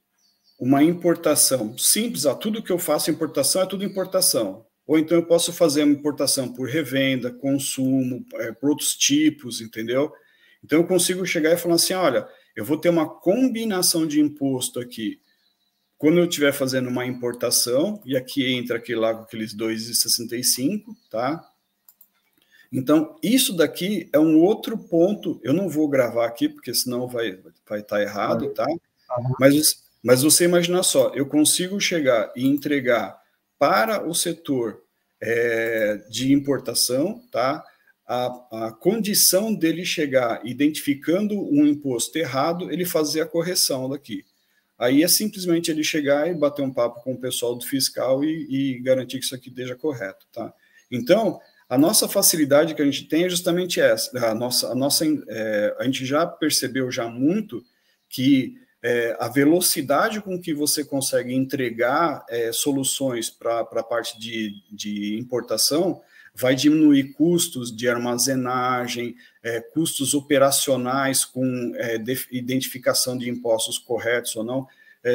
uma importação simples, tudo que eu faço importação é tudo importação. Ou então eu posso fazer uma importação por revenda, consumo, por outros tipos, entendeu? Então eu consigo chegar e falar assim, olha, eu vou ter uma combinação de imposto aqui. Quando eu estiver fazendo uma importação, e aqui entra aquele lá com aqueles 2,65, tá? Então, isso daqui é um outro ponto, eu não vou gravar aqui, porque senão vai estar errado, tá? Mas você imagina só, eu consigo chegar e entregar para o setor de importação, tá? A condição dele chegar identificando um imposto errado, ele fazer a correção daqui. Aí é simplesmente ele chegar e bater um papo com o pessoal do fiscal e garantir que isso aqui esteja correto, tá? Então, a nossa facilidade que a gente tem é justamente essa. A gente já percebeu já muito que a velocidade com que você consegue entregar soluções para a parte de importação vai diminuir custos de armazenagem, custos operacionais com identificação de impostos corretos ou não.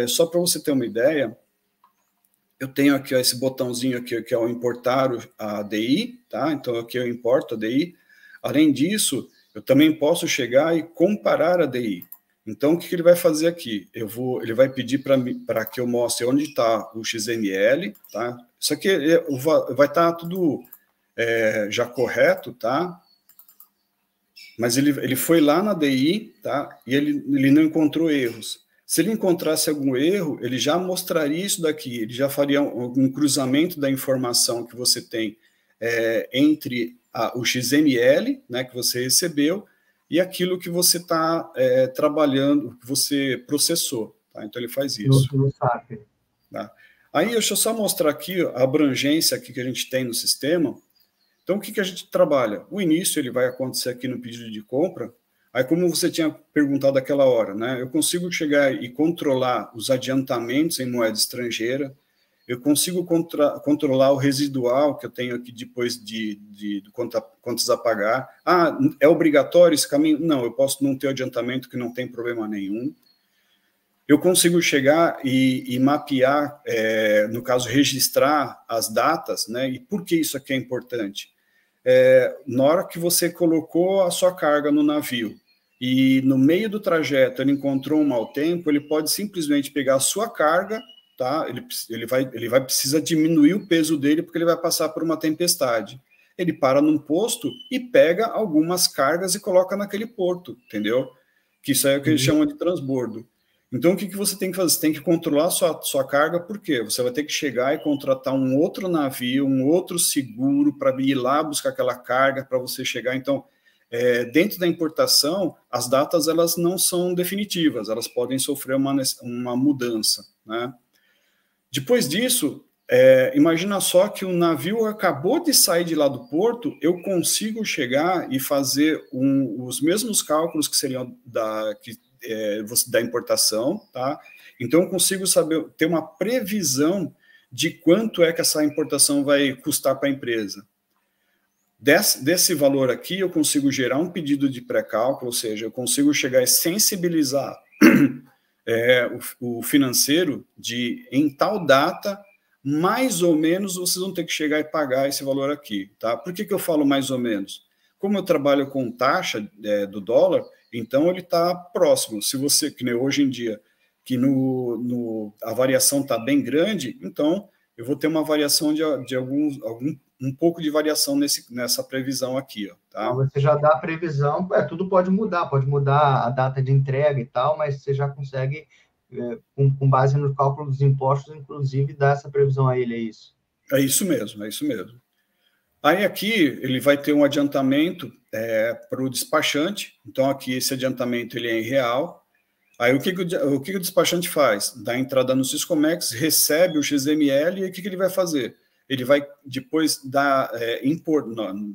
Só para você ter uma ideia, eu tenho aqui esse botãozinho aqui, que é o importar a DI, tá? Então aqui eu importo a DI. Além disso, eu também posso chegar e comparar a DI. Então, o que ele vai fazer aqui? Ele vai pedir para que eu mostre onde está o XML, tá? Isso aqui vai estar tudo já correto, tá? Mas ele foi lá na DI, tá? E ele não encontrou erros. Se ele encontrasse algum erro, ele já mostraria isso daqui, ele já faria um cruzamento da informação que você tem entre o XML, né, que você recebeu, e aquilo que você está trabalhando, que você processou. Tá? Então, ele faz isso. No SAP. Tá? Aí, deixa eu só mostrar aqui a abrangência aqui que a gente tem no sistema. Então, o que a gente trabalha? O início ele vai acontecer aqui no pedido de compra. Aí, como você tinha perguntado aquela hora, né, eu consigo chegar e controlar os adiantamentos em moeda estrangeira, eu consigo controlar o residual que eu tenho aqui depois de contas a pagar. Ah, é obrigatório esse caminho? Não, eu posso não ter adiantamento, que não tem problema nenhum. Eu consigo chegar e mapear, no caso, registrar as datas, né? E por que isso aqui é importante? Na hora que você colocou a sua carga no navio e no meio do trajeto ele encontrou um mau tempo, ele pode simplesmente pegar a sua carga, tá? Ele vai precisar diminuir o peso dele porque ele vai passar por uma tempestade. Ele para num posto e pega algumas cargas e coloca naquele porto, entendeu? Que isso é o que eles chamam de transbordo. Então, o que você tem que fazer? Você tem que controlar a sua carga, por quê? Você vai ter que chegar e contratar um outro navio, um outro seguro para ir lá buscar aquela carga para você chegar. Então, dentro da importação, as datas elas não são definitivas, elas podem sofrer uma mudança, né? Depois disso, imagina só que o navio acabou de sair de lá do porto, eu consigo chegar e fazer os mesmos cálculos que seriam da importação, tá? Então eu consigo ter uma previsão de quanto é que essa importação vai custar para a empresa. Desse valor aqui, eu consigo gerar um pedido de pré-cálculo, ou seja, eu consigo chegar e sensibilizar o financeiro em tal data, mais ou menos vocês vão ter que chegar e pagar esse valor aqui, tá? Por que eu falo mais ou menos? Como eu trabalho com taxa do dólar, então ele está próximo. Se você, que nem hoje em dia, que a variação está bem grande, então eu vou ter uma variação de um pouco de variação nessa previsão aqui, ó, tá? Então, você já dá a previsão, tudo pode mudar a data de entrega e tal, mas você já consegue, com base no cálculo dos impostos, inclusive, dar essa previsão a ele, é isso? É isso mesmo, é isso mesmo. Aí aqui ele vai ter um adiantamento para o despachante, então aqui esse adiantamento ele é em real. Aí o que o despachante faz? Dá entrada no Syscomex, recebe o XML e o que ele vai fazer? Ele vai depois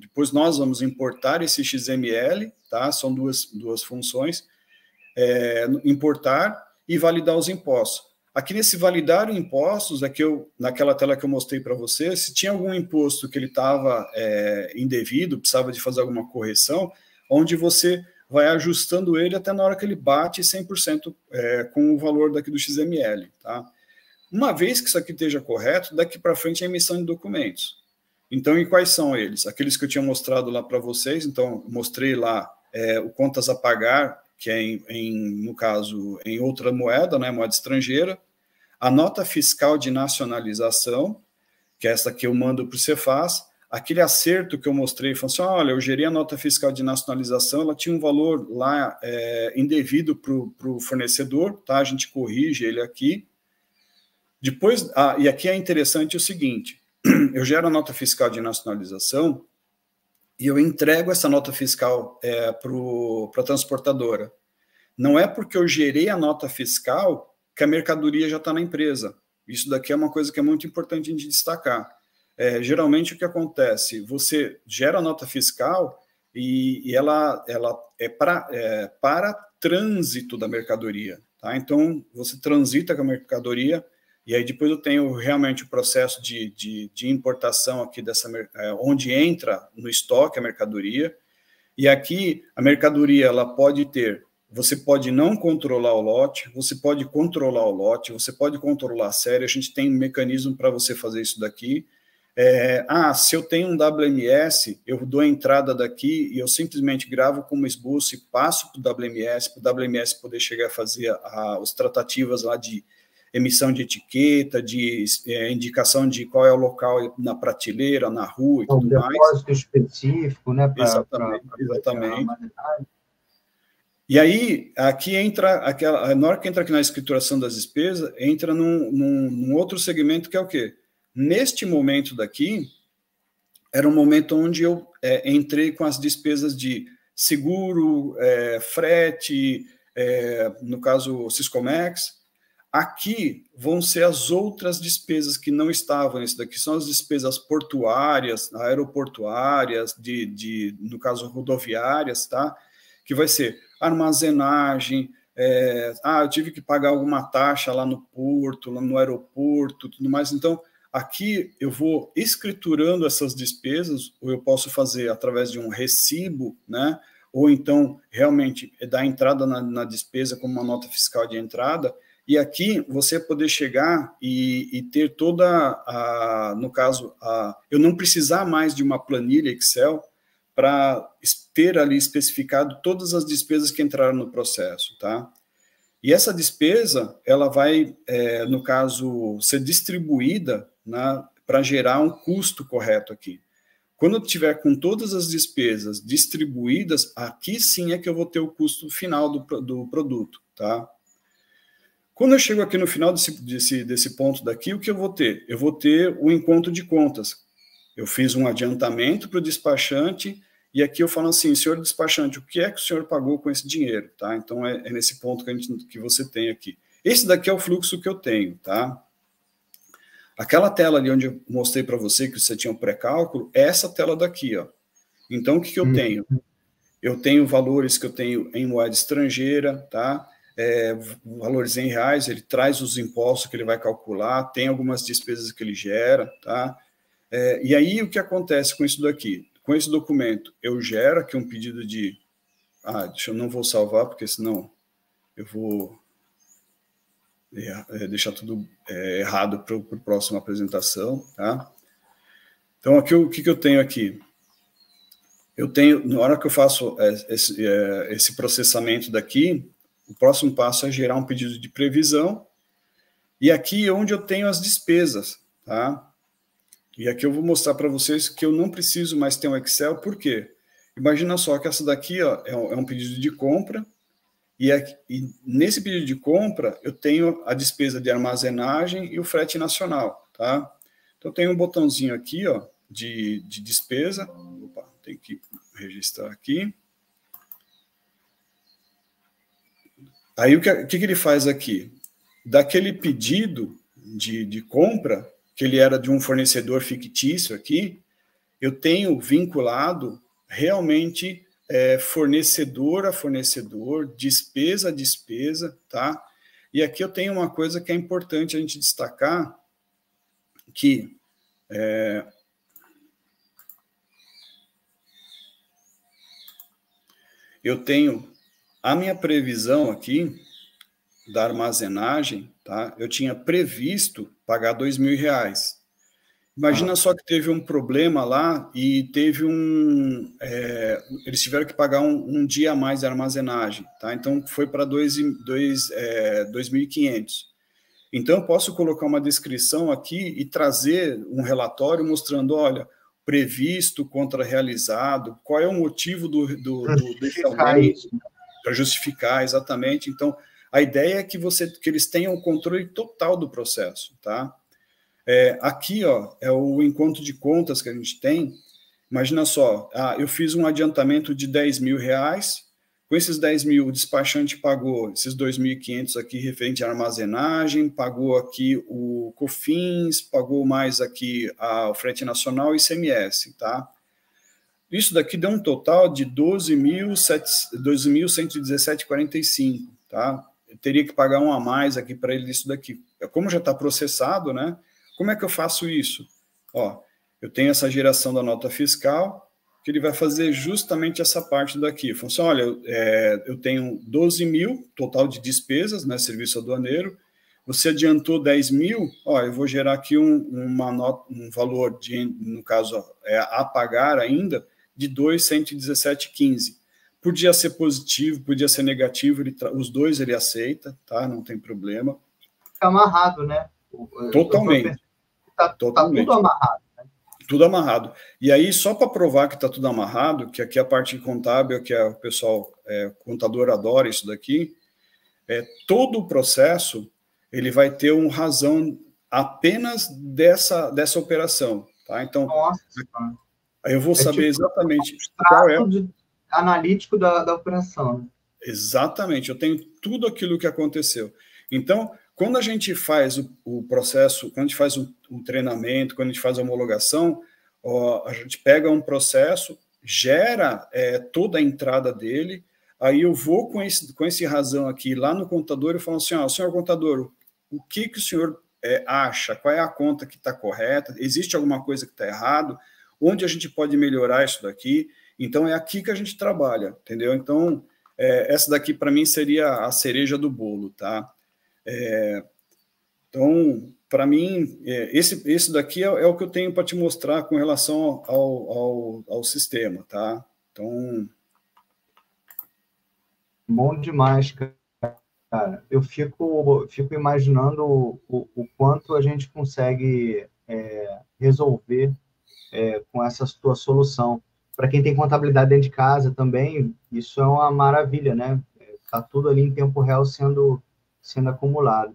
depois nós vamos importar esse XML, tá? São duas funções, importar e validar os impostos. Aqui nesse validar impostos, naquela tela que eu mostrei para você, se tinha algum imposto que ele estava indevido, precisava de fazer alguma correção, onde você vai ajustando ele até na hora que ele bate 100% com o valor daqui do XML, tá? Uma vez que isso aqui esteja correto, daqui para frente é a emissão de documentos. Então, e quais são eles? Aqueles que eu tinha mostrado lá para vocês, então, mostrei lá o contas a pagar, que é, no caso, em outra moeda, né, moeda estrangeira, a nota fiscal de nacionalização, que é essa que eu mando para o Cefaz, aquele acerto que eu mostrei, falando assim, olha, eu gerei a nota fiscal de nacionalização, ela tinha um valor lá indevido para o fornecedor, tá? A gente corrige ele aqui. Depois, e aqui é interessante o seguinte, eu gero a nota fiscal de nacionalização e eu entrego essa nota fiscal para a transportadora. Não é porque eu gerei a nota fiscal que a mercadoria já está na empresa. Isso daqui é uma coisa que é muito importante de destacar. Geralmente o que acontece, você gera a nota fiscal e ela é para trânsito da mercadoria, tá? Então, você transita com a mercadoria, e aí depois eu tenho realmente o processo de importação aqui, onde entra no estoque a mercadoria, e aqui a mercadoria, ela pode ter, você pode não controlar o lote, você pode controlar o lote, você pode controlar a série, a gente tem um mecanismo para você fazer isso daqui. Se eu tenho um WMS, eu dou a entrada daqui e eu simplesmente gravo como esboço e passo para o WMS poder chegar a fazer as tratativas lá de emissão de etiqueta, de indicação de qual é o local na prateleira, na rua e tudo mais. Um depósito específico, né? Exatamente. E aí, aqui entra na hora que entra aqui na escrituração das despesas, entra num outro segmento que é o quê? Neste momento daqui, era um momento onde eu entrei com as despesas de seguro, frete, no caso, Siscomex. Aqui vão ser as outras despesas que não estavam nisso daqui, são as despesas portuárias, aeroportuárias, no caso, rodoviárias, tá? Que vai ser armazenagem, eu tive que pagar alguma taxa lá no porto, lá no aeroporto, tudo mais. Então, aqui eu vou escriturando essas despesas, ou eu posso fazer através de um recibo, né? Ou então, realmente, dar entrada na despesa como uma nota fiscal de entrada. E aqui você poder chegar e ter no caso, eu não precisar mais de uma planilha Excel para ter ali especificado todas as despesas que entraram no processo, tá? E essa despesa, ela vai, no caso, ser distribuída, né, para gerar um custo correto aqui. Quando eu tiver com todas as despesas distribuídas, aqui sim é que eu vou ter o custo final do produto, tá? Quando eu chego aqui no final desse ponto daqui, o que eu vou ter? Eu vou ter o encontro de contas. Eu fiz um adiantamento para o despachante, e aqui eu falo assim, senhor despachante, o que é que o senhor pagou com esse dinheiro? Tá? Então, é nesse ponto que você tem aqui. Esse daqui é o fluxo que eu tenho, tá? Aquela tela ali onde eu mostrei para você que você tinha um pré-cálculo, é essa tela daqui, ó. Então, o que eu tenho? Eu tenho valores que eu tenho em moeda estrangeira, tá? Valores em reais, ele traz os impostos que ele vai calcular, tem algumas despesas que ele gera, tá? E aí, o que acontece com isso daqui? Com esse documento, eu gero aqui um pedido de... eu não vou salvar, porque senão eu vou deixar tudo errado para a próxima apresentação, tá? Então, aqui, o que eu tenho aqui? Eu tenho, na hora que eu faço esse processamento daqui, o próximo passo é gerar um pedido de previsão, e aqui é onde eu tenho as despesas, tá? E aqui eu vou mostrar para vocês que eu não preciso mais ter um Excel, por quê? Imagina só que essa daqui, ó, é um pedido de compra, e nesse pedido de compra eu tenho a despesa de armazenagem e o frete nacional, tá? Então, eu tenho um botãozinho aqui, ó, de despesa. Opa, tem que registrar aqui. Aí, o que ele faz aqui? Daquele pedido de compra, que ele era de um fornecedor fictício aqui, eu tenho vinculado realmente fornecedor a fornecedor, despesa a despesa, tá? E aqui eu tenho uma coisa que é importante a gente destacar, que eu tenho a minha previsão aqui da armazenagem, tá? Eu tinha previsto pagar R$2.000. Imagina só que teve um problema lá e teve eles tiveram que pagar um dia a mais de armazenagem, tá? Então foi para 2.500. Então eu posso colocar uma descrição aqui e trazer um relatório mostrando, olha, previsto contra realizado, qual é o motivo desse aumento, para justificar exatamente. Então, a ideia é que eles tenham o controle total do processo, tá? Aqui, ó, é o encontro de contas que a gente tem. Imagina só, eu fiz um adiantamento de R$10.000, com esses 10 mil, o despachante pagou esses 2.500 aqui referente à armazenagem, pagou aqui o COFINS, pagou mais aqui o frete nacional e ICMS, tá? Isso daqui deu um total de 12.117,45, tá? Eu teria que pagar um a mais aqui para ele isso daqui. Como já está processado, né? Como é que eu faço isso? Ó, eu tenho essa geração da nota fiscal, que ele vai fazer justamente essa parte daqui. Fala assim, olha, eu tenho 12 mil, total de despesas, né, serviço aduaneiro, você adiantou 10 mil, ó, eu vou gerar aqui um valor, no caso, a pagar ainda, de 2.117,15. Podia ser positivo, podia ser negativo, os dois ele aceita, tá? Não tem problema. Fica amarrado, né? Totalmente. Tá tudo amarrado. Tudo amarrado. E aí, só para provar que está tudo amarrado, que aqui é a parte contábil, que o pessoal, contador adora isso daqui, todo o processo, ele vai ter uma razão apenas dessa operação. Tá? Então, nossa, aí eu vou saber tipo exatamente qual é. Analítico da operação. Né? Exatamente, eu tenho tudo aquilo que aconteceu. Então, quando a gente faz o processo, quando a gente faz o treinamento, quando a gente faz a homologação, a gente pega um processo, gera toda a entrada dele, aí eu vou com esse razão aqui lá no contador e falo assim, senhor contador, o que o senhor acha? Qual é a conta que está correta? Existe alguma coisa que está errado? Onde a gente pode melhorar isso daqui? Então, é aqui que a gente trabalha, entendeu? Então, essa daqui, para mim, seria a cereja do bolo, tá? Então, para mim, esse daqui é o que eu tenho para te mostrar com relação ao sistema, tá? Então... Bom demais, cara. Eu fico imaginando o quanto a gente consegue resolver com essa tua solução. Para quem tem contabilidade dentro de casa também, isso é uma maravilha, né? Está tudo ali em tempo real sendo acumulado.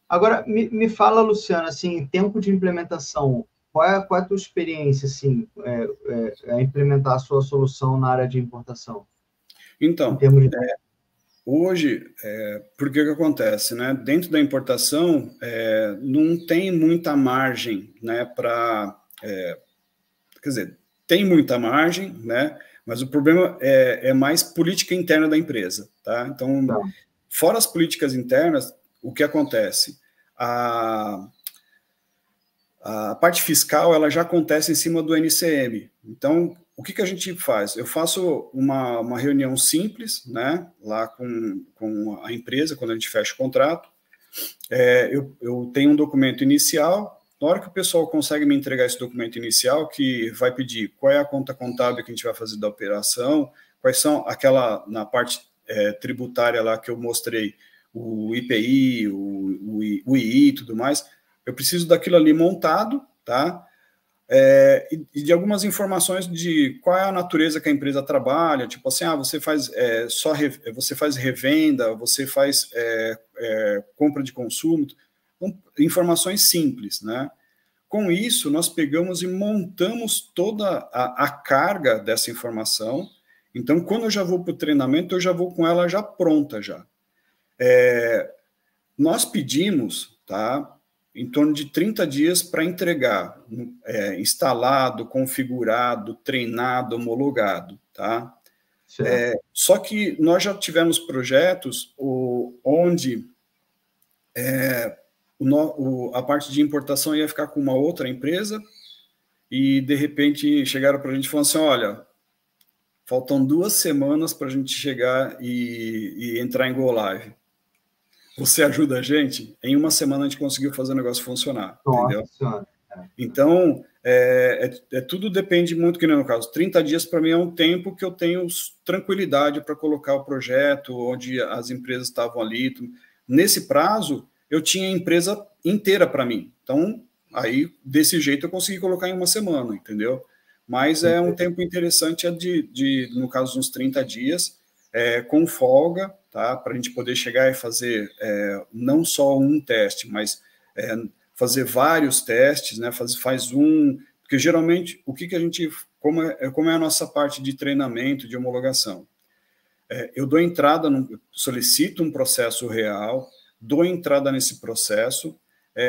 Agora, me fala, Luciano, assim, tempo de implementação, qual é a tua experiência, assim, a implementar a sua solução na área de importação? Então, hoje, por que acontece, né? Dentro da importação, não tem muita margem, né, quer dizer, tem muita margem, né? Mas o problema é mais política interna da empresa, tá? Então, fora as políticas internas, o que acontece? A parte fiscal, ela já acontece em cima do NCM. Então, o que a gente faz? Eu faço uma reunião simples, né? Lá com a empresa, quando a gente fecha o contrato. Eu tenho um documento inicial. Na hora que o pessoal consegue me entregar esse documento inicial, que vai pedir qual é a conta contábil que a gente vai fazer da operação, quais são na parte tributária lá que eu mostrei, o IPI, o II e tudo mais, eu preciso daquilo ali montado, tá? E de algumas informações de qual é a natureza que a empresa trabalha, tipo assim, você faz você faz revenda, você faz compra de consumo, informações simples, né? Com isso, nós pegamos e montamos toda a carga dessa informação. Então, quando eu já vou para o treinamento, eu já vou com ela já pronta já. Nós pedimos, tá, em torno de 30 dias para entregar, instalado, configurado, treinado, homologado, tá? Só que nós já tivemos projetos onde a parte de importação ia ficar com uma outra empresa e, de repente, chegaram para a gente e falaram assim, olha, faltam 2 semanas para a gente chegar e entrar em Go Live. Você ajuda a gente? Em 1 semana a gente conseguiu fazer o negócio funcionar, entendeu? Senhora. Então, tudo depende muito, que no caso, 30 dias para mim é um tempo que eu tenho tranquilidade para colocar o projeto, onde as empresas estavam ali. Nesse prazo, eu tinha a empresa inteira para mim. Então, aí, desse jeito, eu consegui colocar em 1 semana, entendeu? Mas é um tempo interessante, no caso, uns 30 dias, com folga, tá? Para a gente poder chegar e fazer não só um teste, mas fazer vários testes, né? Faz um... Porque, geralmente, o que a gente... Como é a nossa parte de treinamento, de homologação? Eu dou entrada, solicito um processo real, dou entrada nesse processo,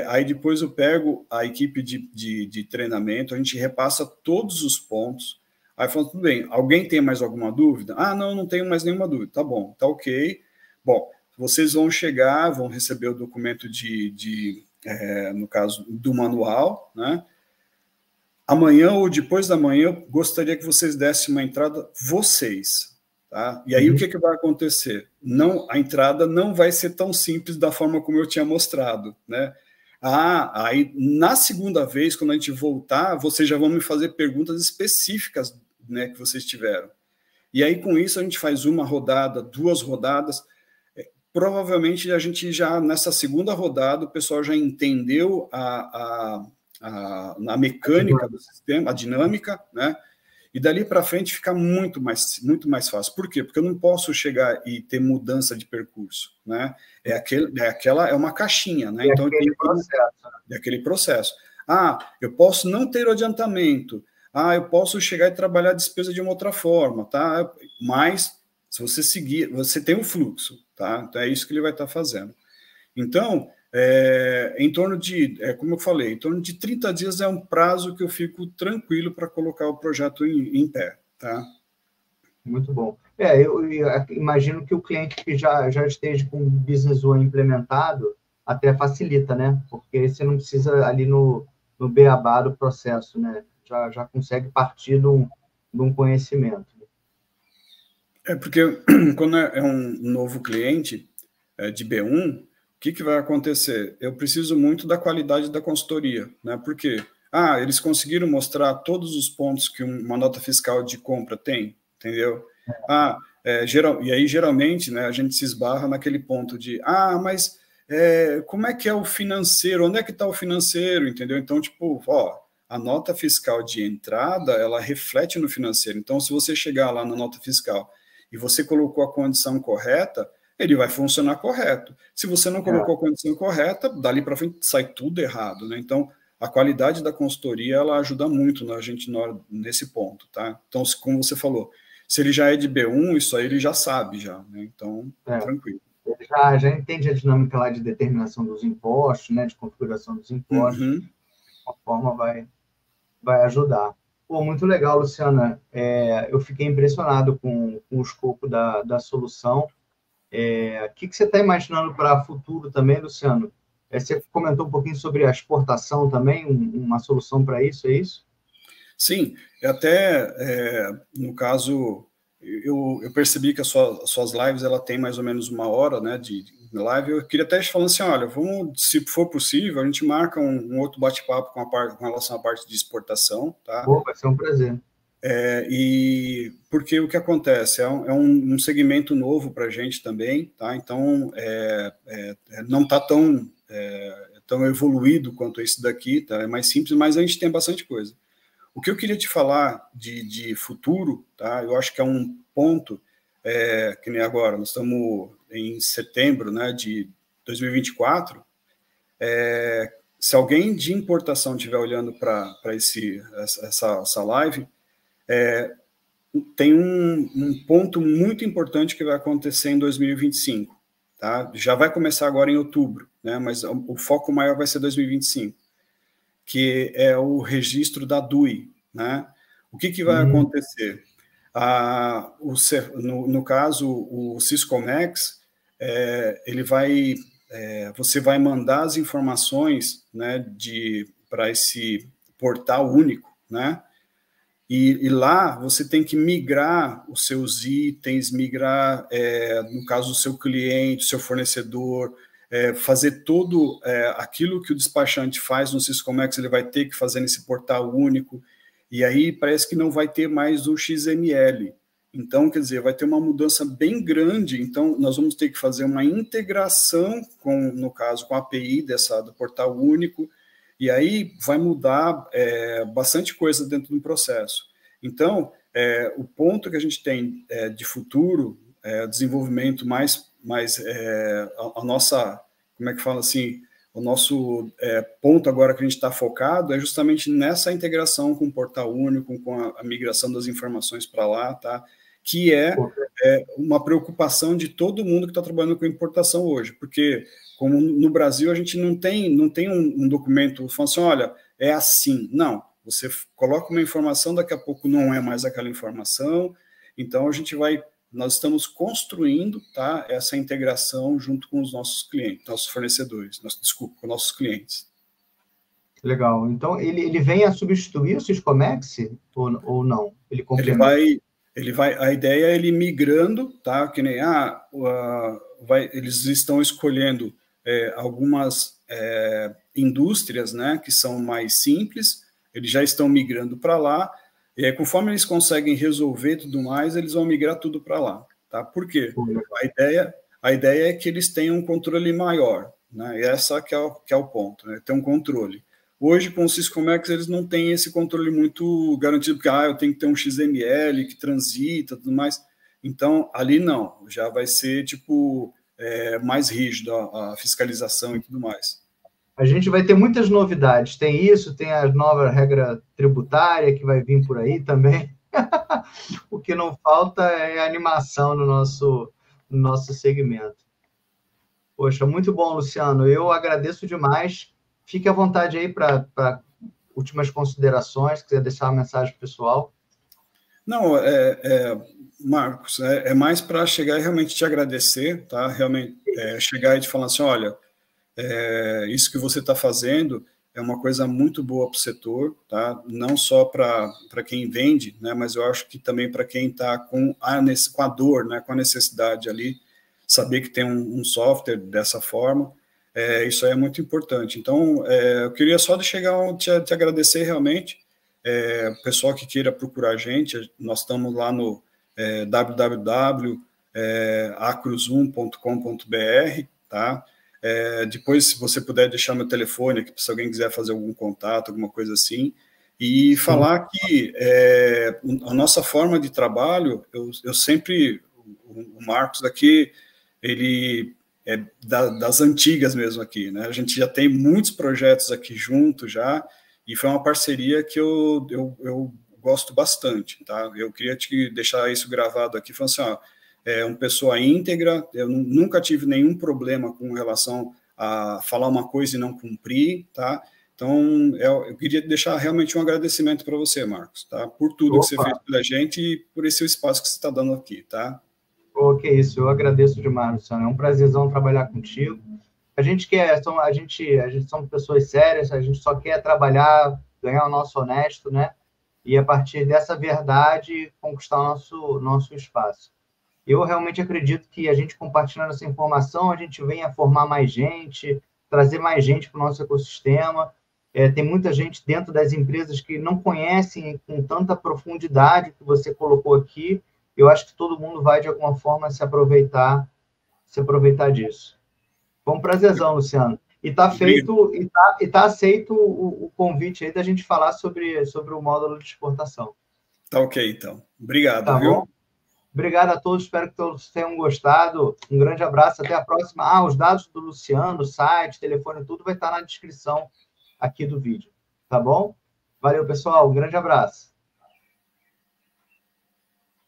aí depois eu pego a equipe de treinamento, a gente repassa todos os pontos, Aí falou, tudo bem, alguém tem mais alguma dúvida? Ah, não, não tenho mais nenhuma dúvida. Tá bom, tá ok. Bom, vocês vão chegar, vão receber o documento no caso, do manual, né? Amanhã ou depois da manhã, eu gostaria que vocês dessem uma entrada vocês, tá? E aí o que vai acontecer? Não, a entrada não vai ser tão simples da forma como eu tinha mostrado, né? Aí na segunda vez, quando a gente voltar, vocês já vão me fazer perguntas específicas, né, que vocês tiveram. E aí com isso a gente faz uma rodada, 2 rodadas. Provavelmente a gente já nessa segunda rodada o pessoal já entendeu a mecânica do sistema, a dinâmica, né? E dali para frente fica muito mais fácil. Por quê? Porque eu não posso chegar e ter mudança de percurso, né? É uma caixinha, né? Então é aquele processo. Eu posso não ter o adiantamento. Eu posso chegar e trabalhar a despesa de uma outra forma, tá? Mas se você seguir, você tem um fluxo, tá? Então é isso que ele vai estar fazendo. Então, em torno de, como eu falei, em torno de 30 dias é um prazo que eu fico tranquilo para colocar o projeto em pé, tá? Muito bom. Eu imagino que o cliente que já esteja com o Business One implementado até facilita, né? Porque você não precisa ali no beabá do processo, né? Já consegue partir de um conhecimento. Porque quando é um novo cliente de B1, o que vai acontecer? Eu preciso muito da qualidade da consultoria, né? Por quê? Eles conseguiram mostrar todos os pontos que uma nota fiscal de compra tem, entendeu? E aí geralmente, né, a gente se esbarra naquele ponto de, mas como é que é o financeiro? Onde é que está o financeiro, entendeu? Então, tipo, a nota fiscal de entrada, ela reflete no financeiro. Então, se você chegar lá na nota fiscal e você colocou a condição correta, ele vai funcionar correto. Se você não colocou a condição correta, dali para frente sai tudo errado, né? Então, a qualidade da consultoria, ela ajuda muito na gente nesse ponto, tá? Então, como você falou, se ele já é de B1, isso aí ele já sabe, já, né? Então, tranquilo. Ele já entende a dinâmica lá de determinação dos impostos, né? De configuração dos impostos. De uma forma vai ajudar. Pô, muito legal, Luciana. Eu fiquei impressionado com o escopo da solução. O que você está imaginando para o futuro também, Luciano? Você comentou um pouquinho sobre a exportação também, uma solução para isso, é isso? Sim, no caso, eu percebi que as suas lives ela tem mais ou menos 1 hora, né, de live. Eu queria até te falar assim, olha, se for possível, a gente marca um outro bate-papo com relação à parte de exportação, tá? Vai ser um prazer. E porque o que acontece é um segmento novo para a gente também, tá? Então não está tão evoluído quanto esse daqui, tá? É mais simples, mas a gente tem bastante coisa. O que eu queria te falar de futuro, tá? Eu acho que é um ponto que nem agora, nós estamos em setembro, né, de 2024. Se alguém de importação estiver olhando para essa live, tem um ponto muito importante que vai acontecer em 2025, tá? Já vai começar agora em outubro, né? Mas o foco maior vai ser 2025, que é o registro da DUI, né? O que vai acontecer? No caso, o Syscomex, você vai mandar as informações, né, para esse portal único, né? E lá você tem que migrar os seus itens, migrar, no caso, o seu cliente, o seu fornecedor, fazer tudo aquilo que o despachante faz no Syscomex, ele vai ter que fazer nesse portal único, e aí parece que não vai ter mais o XML. Então, quer dizer, vai ter uma mudança bem grande, então nós vamos ter que fazer uma integração, no caso, com a API do portal único, e aí vai mudar bastante coisa dentro do processo. Então, o ponto que a gente tem de futuro, desenvolvimento a nossa, como é que fala assim, o nosso ponto agora que a gente está focado é justamente nessa integração com o portal único, com a migração das informações para lá, tá? Que é uma preocupação de todo mundo que está trabalhando com importação hoje, porque como no Brasil a gente não tem um documento falando assim, olha, é assim. Não, Você coloca uma informação, daqui a pouco não é mais aquela informação. Então, nós estamos construindo, tá, essa integração junto com os nossos clientes, nossos fornecedores, com nossos clientes. Legal. Então, ele vem a substituir o Syscomex ou não? Ele complementa? A ideia é ele migrando, tá? Que nem eles estão escolhendo algumas indústrias, né, que são mais simples, eles já estão migrando para lá, e aí, conforme eles conseguem resolver tudo mais, eles vão migrar tudo para lá, tá? Por quê? A ideia é que eles tenham um controle maior, né? E essa que é o ponto, né? Ter um controle. Hoje, com o Syscomex, eles não têm esse controle muito garantido, porque eu tenho que ter um XML que transita, tudo mais. Então, ali não, já vai ser tipo mais rígido a fiscalização e tudo mais. A gente vai ter muitas novidades. Tem isso, tem a nova regra tributária que vai vir por aí também. O que não falta é animação no nosso segmento. Poxa, muito bom, Luciano. Eu agradeço demais. Fique à vontade aí para últimas considerações, se quiser deixar uma mensagem pessoal. Não, Marcos, é mais para chegar e realmente te agradecer, tá? Realmente chegar e te falar assim, olha, isso que você está fazendo é uma coisa muito boa para o setor, tá? Não só para quem vende, né? Mas eu acho que também para quem está com a dor, né? Com a necessidade ali, saber que tem um software dessa forma. Isso aí é muito importante. Então, eu queria só te agradecer realmente. O pessoal que queira procurar a gente, nós estamos lá no www.acrosum.com.br, tá? Depois, se você puder deixar meu telefone aqui, se alguém quiser fazer algum contato, alguma coisa assim, e falar que a nossa forma de trabalho, eu sempre, o Marcos aqui, ele das antigas mesmo aqui, né? A gente já tem muitos projetos aqui junto já, e foi uma parceria que eu gosto bastante, tá? Eu queria te deixar isso gravado aqui, falando assim, uma pessoa íntegra, eu nunca tive nenhum problema com relação a falar uma coisa e não cumprir, tá? Então, eu queria deixar realmente um agradecimento para você, Marcos, tá? Por tudo que você fez pela gente e por esse espaço que você está dando aqui, tá? Que isso, eu agradeço demais, Luciano. É um prazerzão trabalhar contigo. A gente somos pessoas sérias, a gente só quer trabalhar, ganhar o nosso honesto, né? E a partir dessa verdade conquistar o nosso espaço. Eu realmente acredito que a gente compartilhando essa informação, a gente venha formar mais gente, trazer mais gente para o nosso ecossistema. Tem muita gente dentro das empresas que não conhecem com tanta profundidade que você colocou aqui. Eu acho que todo mundo vai, de alguma forma, se aproveitar disso. Foi um prazerzão, Luciano. E está feito, e tá aceito o convite aí da gente falar sobre o módulo de exportação. Tá ok, então. Obrigado, tá viu? Bom? Obrigado a todos, espero que todos tenham gostado. Um grande abraço, até a próxima. Os dados do Luciano, site, telefone, tudo vai estar na descrição aqui do vídeo. Tá bom? Valeu, pessoal. Um grande abraço.